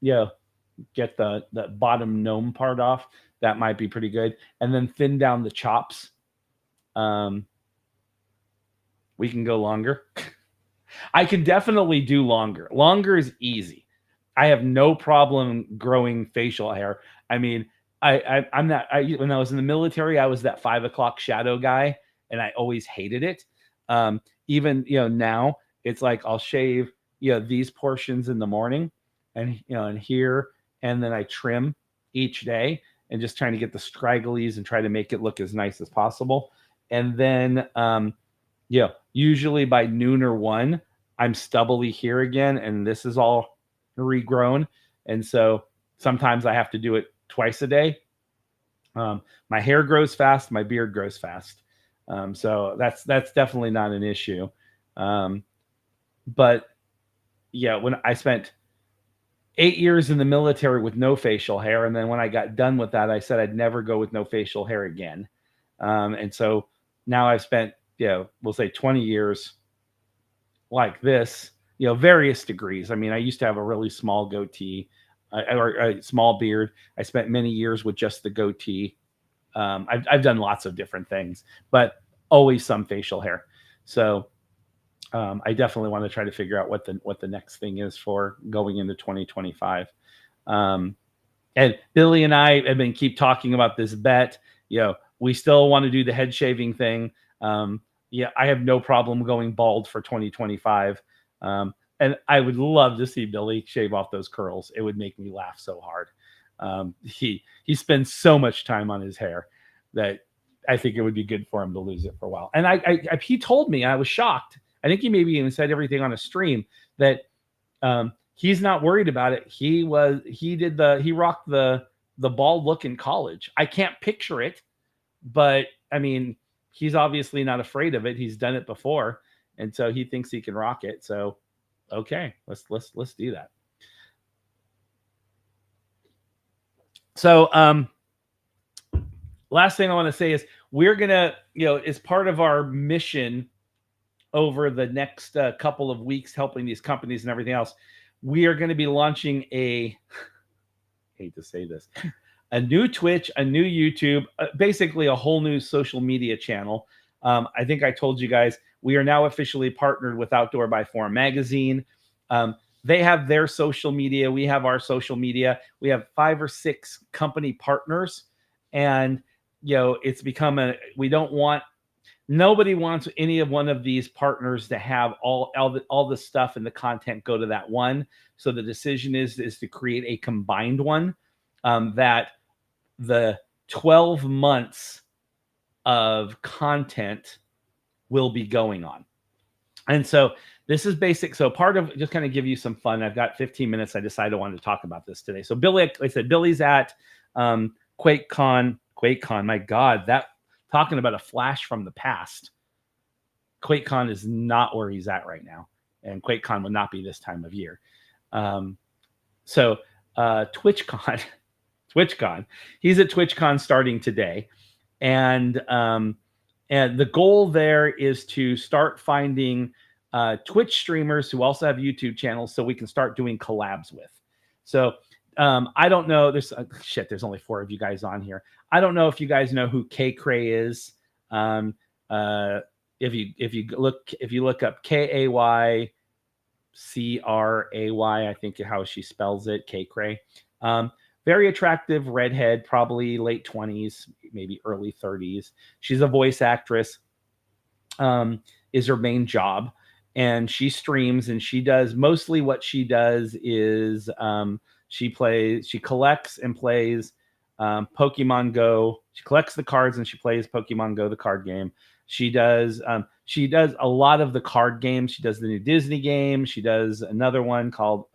[SPEAKER 1] get the bottom gnome part off, that might be pretty good. And then thin down the chops. We can go longer. I can definitely do longer. Longer is easy. I have no problem growing facial hair. I mean, I'm not. When I was in the military, I was that 5 o'clock shadow guy, and I always hated it. Even now, it's like I'll shave these portions in the morning, and and here, and then I trim each day, and just trying to get the stragglies and try to make it look as nice as possible. And then usually by noon or 1, I'm stubbly here again, and this is all regrown, and so sometimes I have to do it twice a day. My hair grows fast, my beard grows fast, so that's definitely not an issue. But when I spent 8 years in the military with no facial hair, and then when I got done with that, I said I'd never go with no facial hair again. And so now I've spent we'll say 20 years like this, various degrees. I mean, I used to have a really small goatee or a small beard. I spent many years with just the goatee. I've done lots of different things, but always some facial hair. So I definitely want to try to figure out what the next thing is for going into 2025. And Billy and I have been keep talking about this bet. We still want to do the head shaving thing. I have no problem going bald for 2025. And I would love to see Billy shave off those curls. It would make me laugh so hard. He spends so much time on his hair that I think it would be good for him to lose it for a while. And he told me, I was shocked. I think he maybe even said everything on a stream that he's not worried about it. He rocked the bald look in college. I can't picture it, but I mean, he's obviously not afraid of it. He's done it before, and so he thinks he can rock it. So, okay, let's do that. So, last thing I want to say is we're gonna, as part of our mission over the next couple of weeks, helping these companies and everything else, we are going to be launching I hate to say this, a new Twitch, a new YouTube, basically a whole new social media channel. I think I told you guys, we are now officially partnered with Outdoor by Forum magazine. They have their social media. We have our social media. We have 5 or 6 company partners. And, it's become nobody wants any of one of these partners to have all the stuff and the content go to that one. So the decision is to create a combined one that the 12 months of content will be going on. And so this is basic. So part of just kind of give you some fun. I've got 15 minutes. I decided I wanted to talk about this today. So Billy, like I said, Billy's at QuakeCon. My God, talking about a flash from the past. QuakeCon is not where he's at right now, and QuakeCon would not be this time of year. So TwitchCon, TwitchCon, he's at TwitchCon starting today, and the goal there is to start finding Twitch streamers who also have YouTube channels, so we can start doing collabs with. So I don't know. There's there's only 4 of you guys on here. I don't know if you guys know who K Cray is. If you look up KAYCRAY, I think how she spells it, K Cray. Very attractive redhead, probably late 20s, maybe early 30s. She's a voice actress. Is her main job, and she streams, and she does mostly what she does is she collects and plays Pokemon Go. She collects the cards and she plays Pokemon Go, the card game. She does a lot of the card games. She does the new Disney game. She does another one called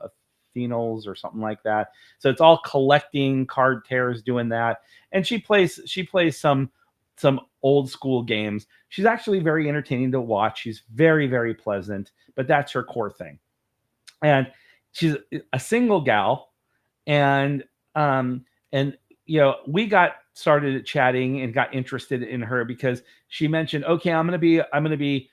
[SPEAKER 1] Athenos or something like that. So it's all collecting card tears, doing that. And she plays some old school games. She's actually very entertaining to watch. She's very, very pleasant, but that's her core thing. And she's a single gal, and we got started chatting and got interested in her because she mentioned, okay, I'm going to be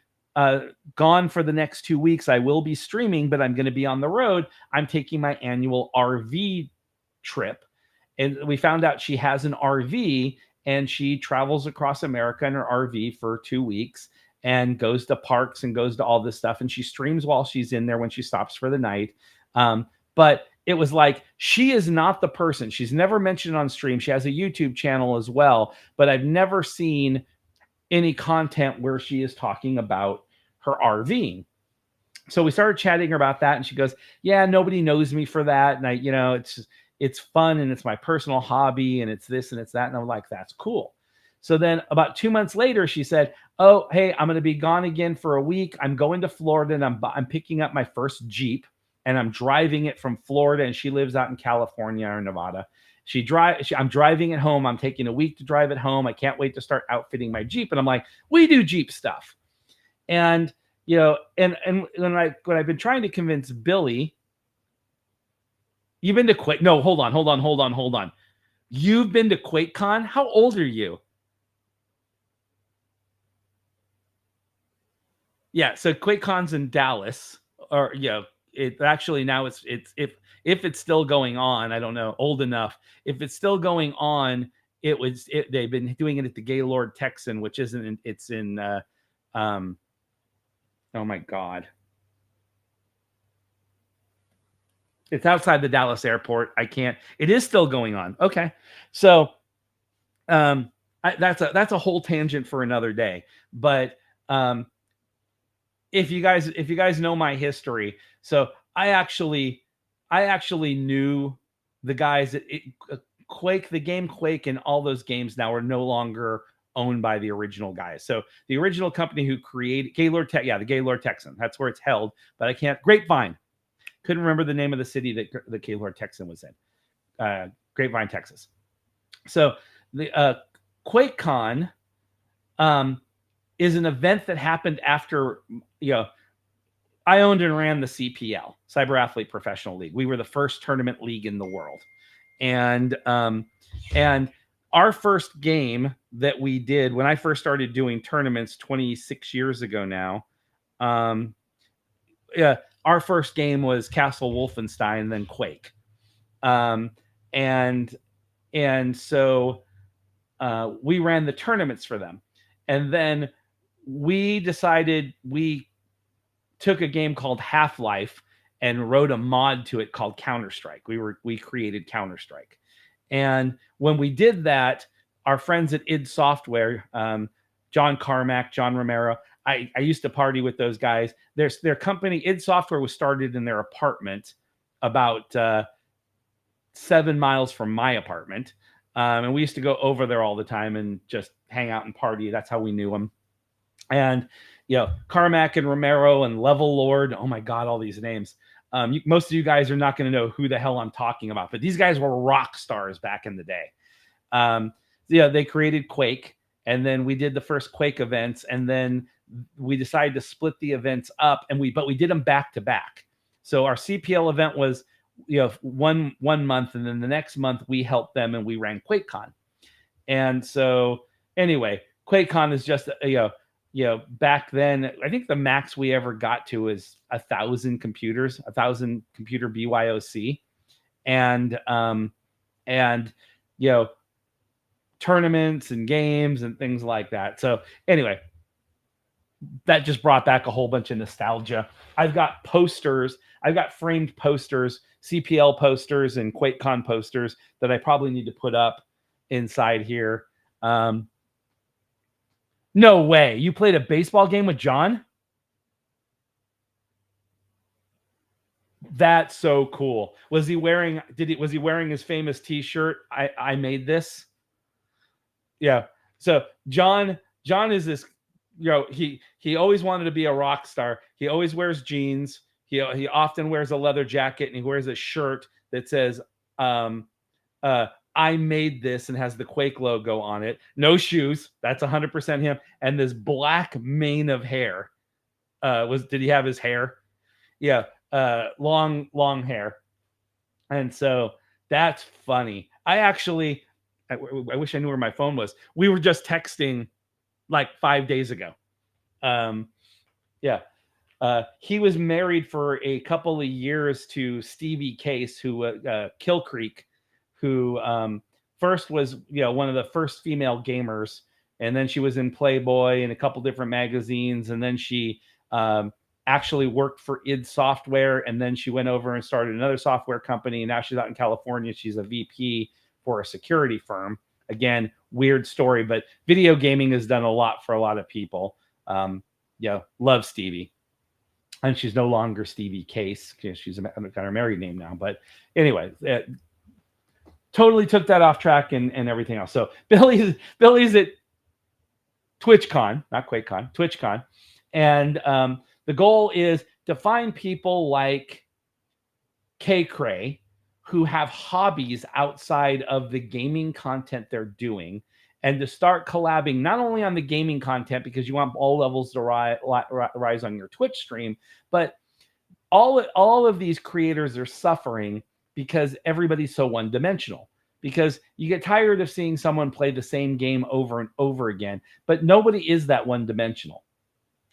[SPEAKER 1] gone for the next 2 weeks. I will be streaming, but I'm going to be on the road. I'm taking my annual RV trip. And we found out she has an RV, and she travels across America in her RV for 2 weeks and goes to parks and goes to all this stuff. And she streams while she's in there when she stops for the night. But it was like, she is not the person. She's never mentioned on stream. She has a YouTube channel as well, but I've never seen any content where she is talking about her RVing. So we started chatting about that, and she goes, yeah, nobody knows me for that. And it's fun, and it's my personal hobby, and it's this and it's that. And I'm like, that's cool. So then about 2 months later, she said, oh, hey, I'm going to be gone again for a week. I'm going to Florida, and I'm picking up my first Jeep, and I'm driving it from Florida. And she lives out in California or Nevada. I'm driving it home. I'm taking a week to drive it home. I can't wait to start outfitting my Jeep. And I'm like, we do Jeep stuff. And, and when I've been trying to convince Billy, you've been to Quake. No, hold on. You've been to QuakeCon? How old are you? Yeah, so QuakeCon's in Dallas, or it actually now it's if it's still going on, I don't know, old enough. If it's still going on, they've been doing it at the Gaylord Texan, which isn't. It's in oh my God. It's outside the Dallas airport. It is still going on. Okay. So that's a whole tangent for another day. But if you guys know my history, so I actually knew the guys at Quake, the game Quake, and all those games now are no longer owned by the original guys. So the original company who created the Gaylord Texan, that's where it's held. But I can't. Grapevine. Couldn't remember the name of the city that the Gaylord Texan was in. Grapevine, Texas. So the QuakeCon is an event that happened after, I owned and ran the CPL, Cyber Athlete Professional League. We were the first tournament league in the world. And our first game that we did when I first started doing tournaments 26 years ago now, our first game was Castle Wolfenstein, then Quake. And so we ran the tournaments for them. And then we decided we took a game called Half-Life and wrote a mod to it called Counter-Strike. We created Counter-Strike. And when we did that, our friends at id Software, John Carmack, John Romero, I used to party with those guys. Their company, id Software, was started in their apartment about 7 miles from my apartment. And we used to go over there all the time and just hang out and party. That's how we knew them. And, Carmack and Romero and Level Lord. Oh my God, all these names. Most of you guys are not going to know who the hell I'm talking about, but these guys were rock stars back in the day. They created Quake, and then we did the first Quake events, and then we decided to split the events up, and we did them back to back. So our CPL event was, one month, and then the next month we helped them and we ran QuakeCon. And so anyway, QuakeCon is just back then I think the max we ever got to is 1,000 computers, 1,000 computer BYOC, and tournaments and games and things like that. So anyway, that just brought back a whole bunch of nostalgia. I've got posters. I've got framed posters, CPL posters and QuakeCon posters that I probably need to put up inside here. No way. You played a baseball game with John? That's so cool. Was he wearing his famous t-shirt? I made this. Yeah. So John is this, he always wanted to be a rock star. He always wears jeans. He often wears a leather jacket, and he wears a shirt that says, I made this, and has the Quake logo on it. No shoes. That's 100% him. And this black mane of hair. Did he have his hair? Yeah. Long hair. And so that's funny. I wish I knew where my phone was. We were just texting like 5 days ago. He was married for a couple of years to Stevie Case, who Kill Creek, who first was one of the first female gamers, and then she was in Playboy and a couple different magazines, and then she actually worked for id Software, and then she went over and started another software company, and now she's out in California. She's a VP for a security firm. Again, weird story, but video gaming has done a lot for a lot of people. Love Stevie. And she's no longer Stevie Case. She's got her married name now. But anyway, totally took that off track and everything else. So Billy's at TwitchCon, not QuakeCon, TwitchCon. And the goal is to find people like K-Cray who have hobbies outside of the gaming content they're doing, and to start collabing not only on the gaming content, because you want all levels to rise on your Twitch stream, but all of these creators are suffering because everybody's so one-dimensional. Because you get tired of seeing someone play the same game over and over again, but nobody is that one-dimensional.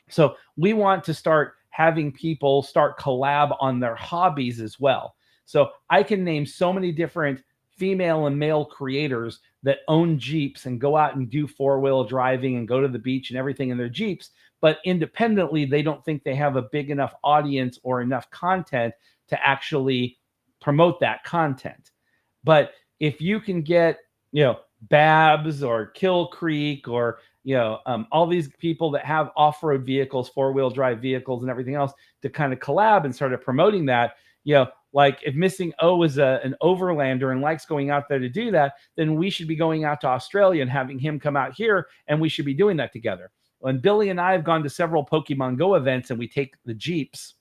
[SPEAKER 1] So we want to start having people start collab on their hobbies as well. So I can name so many different female and male creators that own Jeeps and go out and do four-wheel driving and go to the beach and everything in their Jeeps, but independently, they don't think they have a big enough audience or enough content to actually promote that content. But if you can get, Babs or Kill Creek or, all these people that have off-road vehicles, four-wheel drive vehicles and everything else to kind of collab and start promoting that, like if Missing O is an overlander and likes going out there to do that, then we should be going out to Australia and having him come out here, and we should be doing that together. When Billy and I have gone to several Pokemon Go events and we take the Jeeps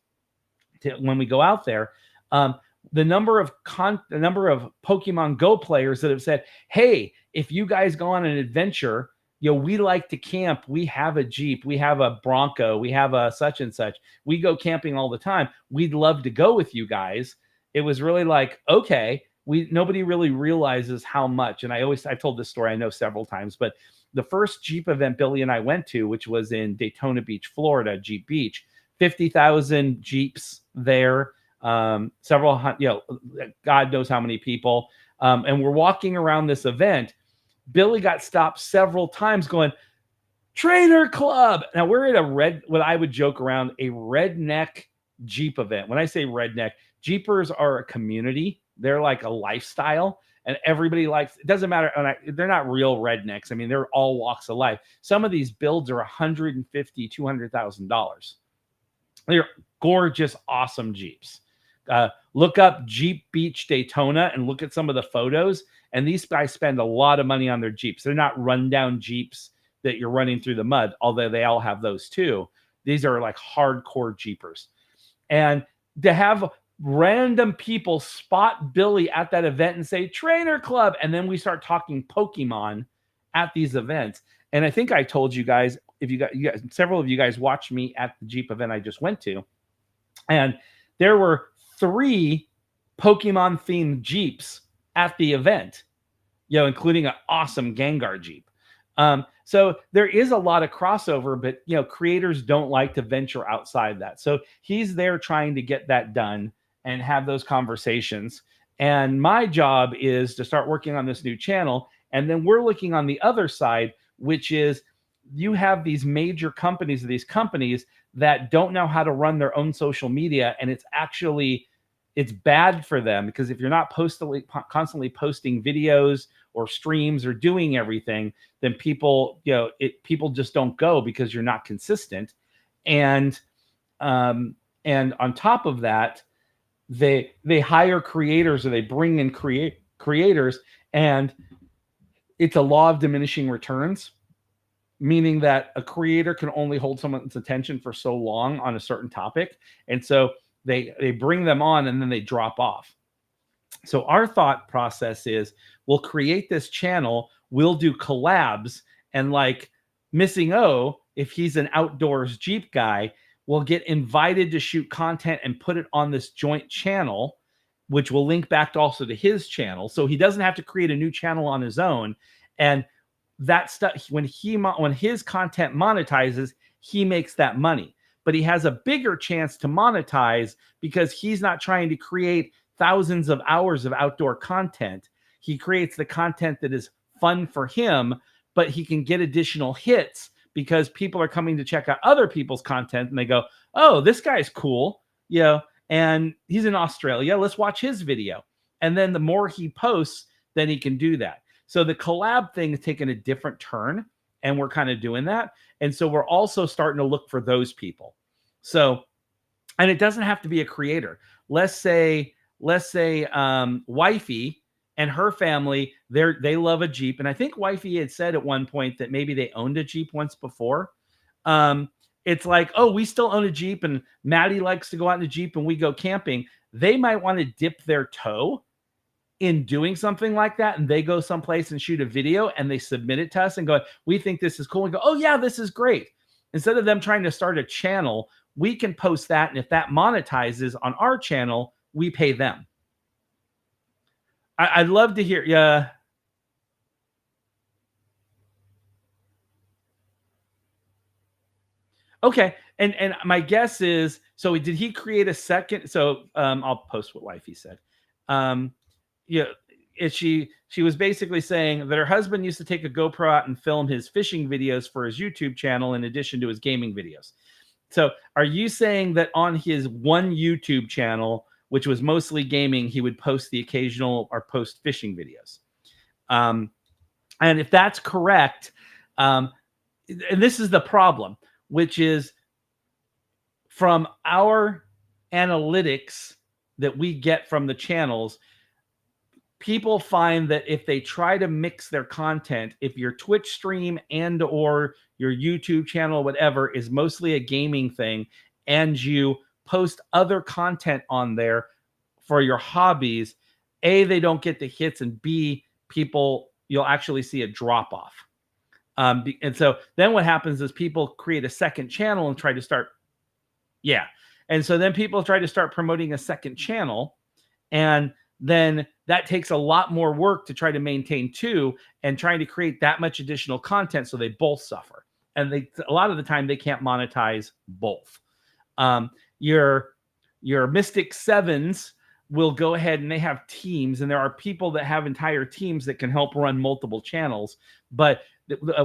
[SPEAKER 1] when we go out there, the number of Pokemon Go players that have said, hey, if you guys go on an adventure, we like to camp. We have a Jeep. We have a Bronco. We have a such and such. We go camping all the time. We'd love to go with you guys. It was really like, okay, nobody really realizes how much. And I've told this story, I know, several times, but the first Jeep event Billy and I went to, which was in Daytona Beach, Florida, Jeep Beach, 50,000 Jeeps there, several, God knows how many people. And we're walking around this event. Billy got stopped several times going, Trainer Club. Now we're at what I would joke around, a redneck Jeep event. When I say redneck, Jeepers are a community. They're like a lifestyle, and everybody likes, it doesn't matter. They're not real rednecks. I mean, they're all walks of life. Some of these builds are $150,000, $200,000. They're gorgeous, awesome Jeeps. Look up Jeep Beach Daytona and look at some of the photos. And these guys spend a lot of money on their Jeeps. They're not rundown Jeeps that you're running through the mud, although they all have those too. These are like hardcore Jeepers. And to have random people spot Billy at that event and say, Trainer Club, and then we start talking Pokemon at these events. And I think I told you guys, if you guys, several of you guys watched me at the Jeep event I just went to, and there were 3 Pokemon themed Jeeps at the event, including an awesome Gengar Jeep. So there is a lot of crossover, but creators don't like to venture outside that. So he's there trying to get that done and have those conversations. And my job is to start working on this new channel. And then we're looking on the other side, which is you have these major companies, that don't know how to run their own social media. And it's bad for them, because if you're not constantly posting videos or streams or doing everything, then people just don't go because you're not consistent. And on top of that, they hire creators, or they bring in creators, and it's a law of diminishing returns, meaning that a creator can only hold someone's attention for so long on a certain topic. And so they bring them on and then they drop off. So our thought process is, we'll create this channel, we'll do collabs, and like Missing O, if he's an outdoors Jeep guy, will get invited to shoot content and put it on this joint channel, which will link back also to his channel. So he doesn't have to create a new channel on his own. And that stuff, when his content monetizes, he makes that money. But he has a bigger chance to monetize because he's not trying to create thousands of hours of outdoor content. He creates the content that is fun for him, but he can get additional hits because people are coming to check out other people's content and they go, oh, this guy's cool, and he's in Australia, let's watch his video. And then the more he posts, then he can do that. So the collab thing is taking a different turn, and we're kind of doing that. And so we're also starting to look for those people. So, and it doesn't have to be a creator. Let's say Wifey and her family, they love a Jeep. And I think Wifey had said at one point that maybe they owned a Jeep once before. It's like, oh, we still own a Jeep, and Maddie likes to go out in the Jeep and we go camping. They might want to dip their toe in doing something like that, and they go someplace and shoot a video and they submit it to us and go, we think this is cool. And go, oh yeah, this is great. Instead of them trying to start a channel, we can post that. And if that monetizes on our channel, we pay them. I'd love to hear. Yeah. Okay. And my guess is, so did he create a second? So I'll post what Wifey said. She was basically saying that her husband used to take a GoPro out and film his fishing videos for his YouTube channel in addition to his gaming videos. So are you saying that on his one YouTube channel, which was mostly gaming, he would post the occasional or post fishing videos? And if that's correct, and this is the problem, which is from our analytics that we get from the channels, people find that if they try to mix their content, if your Twitch stream and or your YouTube channel, whatever, is mostly a gaming thing, and you post other content on there for your hobbies, A, they don't get the hits, and B, you'll actually see a drop off. And so then what happens is people create a second channel and try to start. Yeah. And so then people try to start promoting a second channel, and then that takes a lot more work to try to maintain two, and trying to create that much additional content. So they both suffer. And a lot of the time they can't monetize both. Your Mystic Sevens will go ahead and they have teams, and there are people that have entire teams that can help run multiple channels. But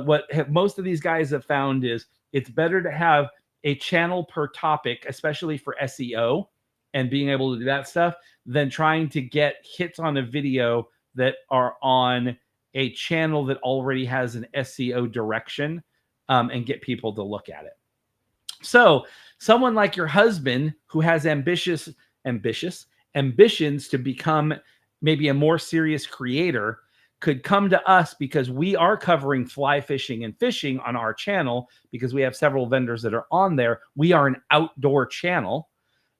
[SPEAKER 1] what most of these guys have found is it's better to have a channel per topic, especially for SEO and being able to do that stuff, than trying to get hits on a video that are on a channel that already has an SEO direction, and get people to look at it. So someone like your husband who has ambitions to become maybe a more serious creator could come to us, because we are covering fly fishing and fishing on our channel, because we have several vendors that are on there. We are an outdoor channel.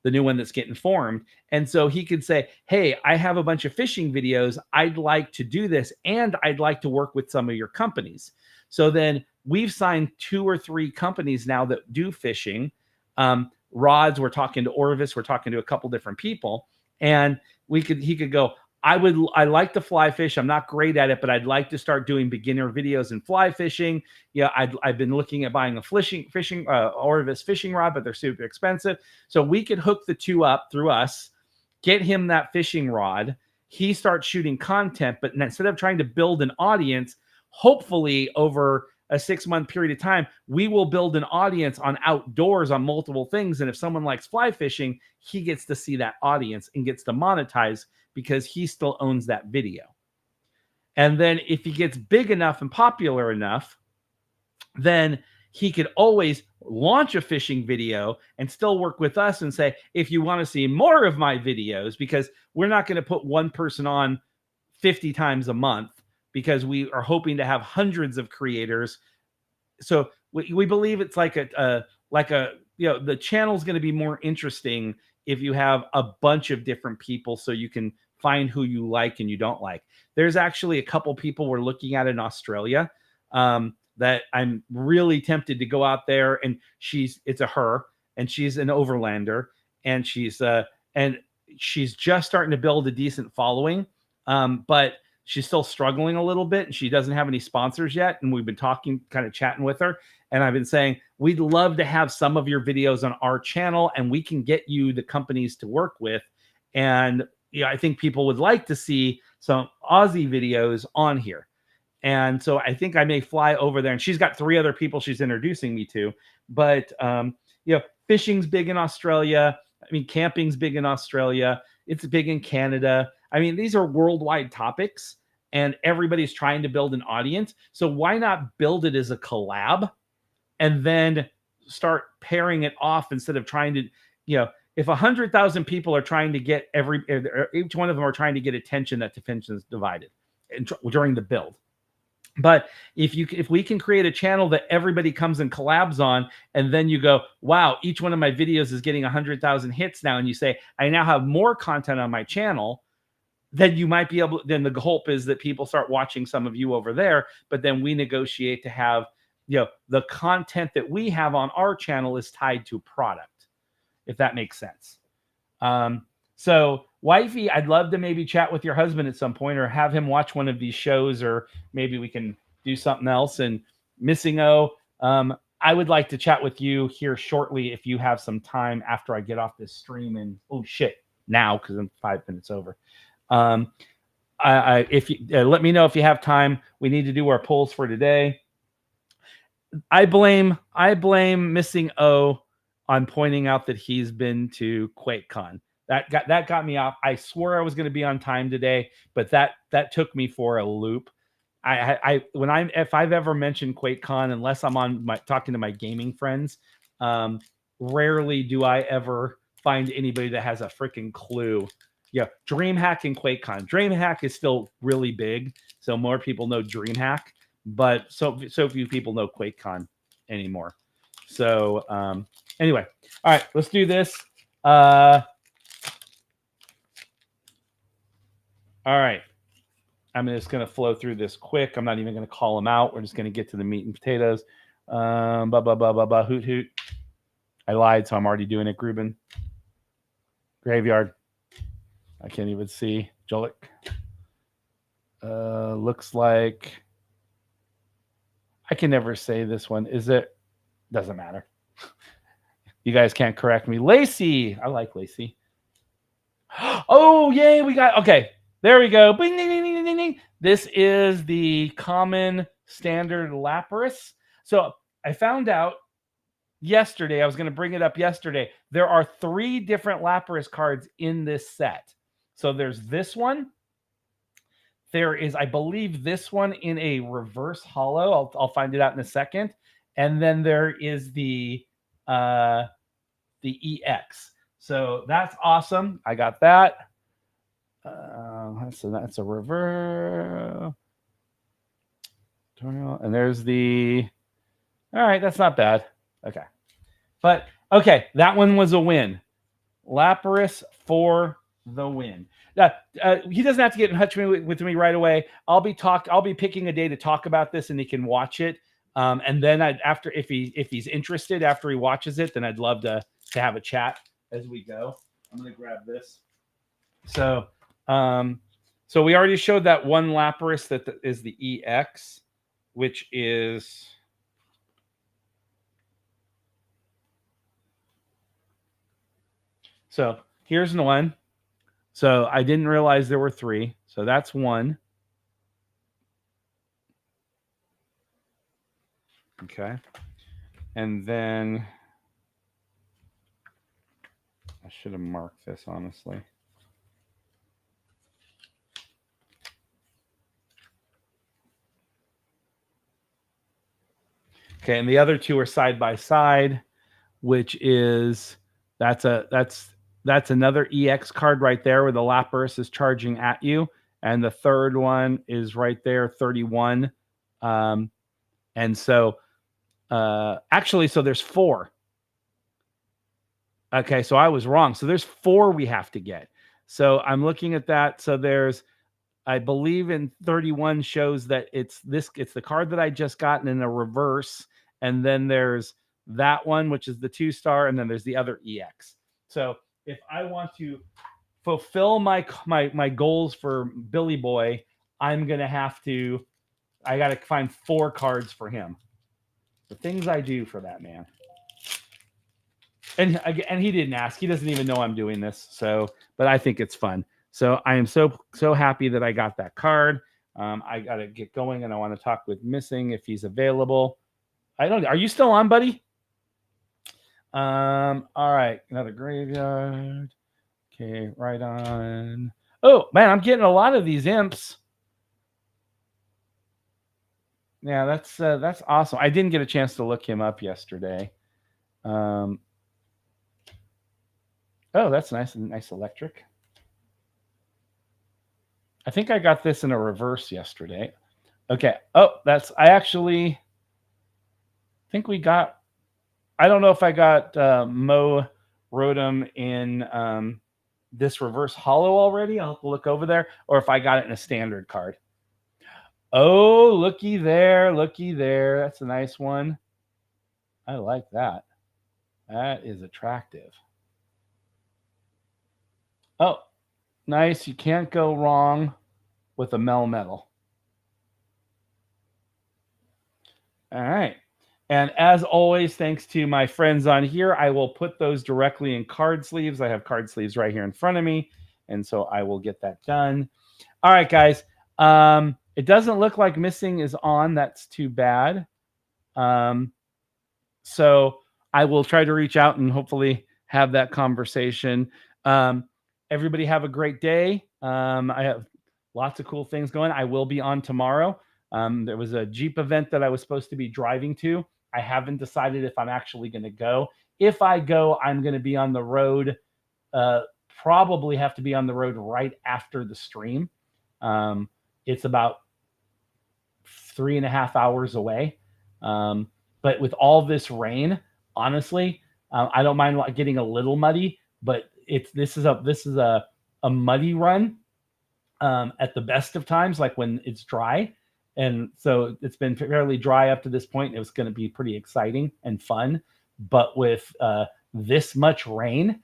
[SPEAKER 1] the new one that's getting formed. And so he could say, hey, I have a bunch of fishing videos. I'd like to do this, and I'd like to work with some of your companies. So then we've signed 2 or 3 companies now that do fishing. Rods, we're talking to Orvis, we're talking to a couple different people, and he could go, I like to fly fish. I'm not great at it, but I'd like to start doing beginner videos in fly fishing. Yeah, I've been looking at buying a fishing Orvis fishing rod, but they're super expensive. So we could hook the 2 up through us, get him that fishing rod. He starts shooting content, but instead of trying to build an audience, hopefully over a 6-month period of time, we will build an audience on outdoors on multiple things. And if someone likes fly fishing, he gets to see that audience and gets to monetize because he still owns that video. And then if he gets big enough and popular enough, then he could always launch a fishing video and still work with us and say, if you want to see more of my videos, because we're not going to put one person on 50 times a month, because we are hoping to have hundreds of creators. So we believe it's like the channel's going to be more interesting if you have a bunch of different people, so you can find who you like and you don't like. There's actually a couple people we're looking at in Australia that I'm really tempted to go out there, and it's a her, and she's an overlander, and she's just starting to build a decent following, but she's still struggling a little bit, and she doesn't have any sponsors yet. And we've been kind of chatting with her, and I've been saying, we'd love to have some of your videos on our channel, and we can get you the companies to work with. And I think people would like to see some Aussie videos on here. And so I think I may fly over there, and she's got 3 other people she's introducing me to. But fishing's big in Australia. I mean, camping's big in Australia. It's big in Canada. I mean, these are worldwide topics, and everybody's trying to build an audience. So why not build it as a collab and then start pairing it off, instead of trying to, if 100,000 people are trying to get each one of them are trying to get attention, that attention is divided during the build. But if we can create a channel that everybody comes and collabs on, and then you go, wow, each one of my videos is getting 100,000 hits now, and you say, I now have more content on my channel, then you might be able, then the hope is that people start watching some of you over there, but then we negotiate to have, the content that we have on our channel is tied to product, if that makes sense. So wifey, I'd love to maybe chat with your husband at some point, or have him watch one of these shows, or maybe we can do something else. And Missing O, I would like to chat with you here shortly if you have some time after I get off this stream. And now, because I'm 5 minutes over. If you let me know if you have time. We need to do our polls for today. I blame Missing O on pointing out that he's been to QuakeCon. That got me off. I swore I was going to be on time today, but that took me for a loop. If I've ever mentioned QuakeCon, unless I'm talking to my gaming friends, rarely do I ever find anybody that has a freaking clue. Yeah, DreamHack and QuakeCon. DreamHack is still really big, so more people know DreamHack, but so few people know QuakeCon anymore. So anyway, all right, let's do this. All right. I'm just going to flow through this quick. I'm not even going to call them out. We're just going to get to the meat and potatoes. Hoot hoot. I lied, so I'm already doing it. Gruben. Graveyard. I can't even see. Jolik. Looks like I can never say this one. Is it? Doesn't matter. You guys can't correct me. Lacey. I like Lacey. Oh, yay. We got, okay. There we go. Bing, ding, ding, ding, ding, ding. This is the common standard Lapras. So I found out yesterday, I was going to bring it up yesterday. There are 3 different Lapras cards in this set. So there's this one. There is, I believe, this one in a reverse holo. I'll find it out in a second. And then there is the EX. So that's awesome. I got that. So that's a reverse. And there's the. All right, that's not bad. Okay. But okay, that one was a win. Lapras for the win. He doesn't have to get in touch with me right away. I'll be picking a day to talk about this, and he can watch it. And then if he's interested after he watches it, then I'd love to have a chat as we go. I'm gonna grab this. So so we already showed that one Lapras that is the EX, which is so here's one. So I didn't realize there were 3. So that's 1. Okay. And then I should have marked this, honestly. Okay, and the other 2 are side by side, which is that's another EX card right there where the Lapras is charging at you, and the third one is right there, 31. And so actually, so there's 4. Okay, so I was wrong. So there's 4 we have to get. So I'm looking at that. So there's, I believe in 31 shows that it's the card that I just gotten in a reverse, and then there's that one, which is the 2-star, and then there's the other EX. So if I want to fulfill my goals for Billy Boy, I'm gonna I gotta find 4 cards for him. The things I do for that man. And he didn't ask. He doesn't even know I'm doing this. So, but I think it's fun. So I am so happy that I got that card. I got to get going, and I want to talk with Missing if he's available. Are you still on, buddy? All right. Another graveyard. Okay, right on. Oh, man, I'm getting a lot of these imps. Yeah, that's awesome. I didn't get a chance to look him up yesterday. Oh, that's nice. Nice electric. I think I got this in a reverse yesterday. Okay. Oh, I think we got, I don't know if I got Mo Rotom in this reverse holo already. I'll have to look over there, or if I got it in a standard card. Oh, looky there. That's a nice one. I like that. That is attractive. Oh, nice. You can't go wrong with a Melmetal. All right. And as always, thanks to my friends on here, I will put those directly in card sleeves. I have card sleeves right here in front of me, and so I will get that done. All right, guys. It doesn't look like Missing is on. That's too bad. So I will try to reach out and hopefully have that conversation. Everybody have a great day. I have lots of cool things going. I will be on tomorrow. There was a Jeep event that I was supposed to be driving to. I haven't decided if I'm actually going to go. If I go, I'm going to be on the road. Probably have to be on the road right after the stream. It's about 3.5 hours away. But with all this rain, honestly, I don't mind getting a little muddy, but this is a muddy run at the best of times, like when it's dry. And so it's been fairly dry up to this point. It was going to be pretty exciting and fun. But with this much rain,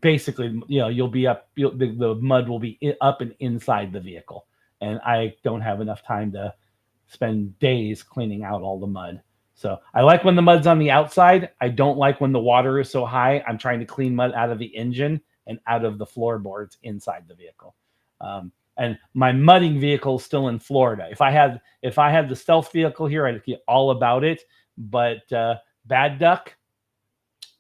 [SPEAKER 1] basically, you'll be up, the mud will be up and inside the vehicle. And I don't have enough time to spend days cleaning out all the mud. So I like when the mud's on the outside. I don't like when the water is so high. I'm trying to clean mud out of the engine and out of the floorboards inside the vehicle. And my mudding vehicle is still in Florida. If I had the stealth vehicle here, I'd get all about it. But Bad Duck,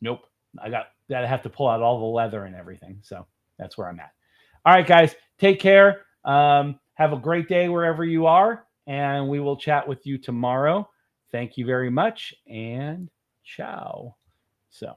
[SPEAKER 1] nope. I have to pull out all the leather and everything. So that's where I'm at. All right, guys, take care. Have a great day wherever you are, and we will chat with you tomorrow. Thank you very much, and ciao. So.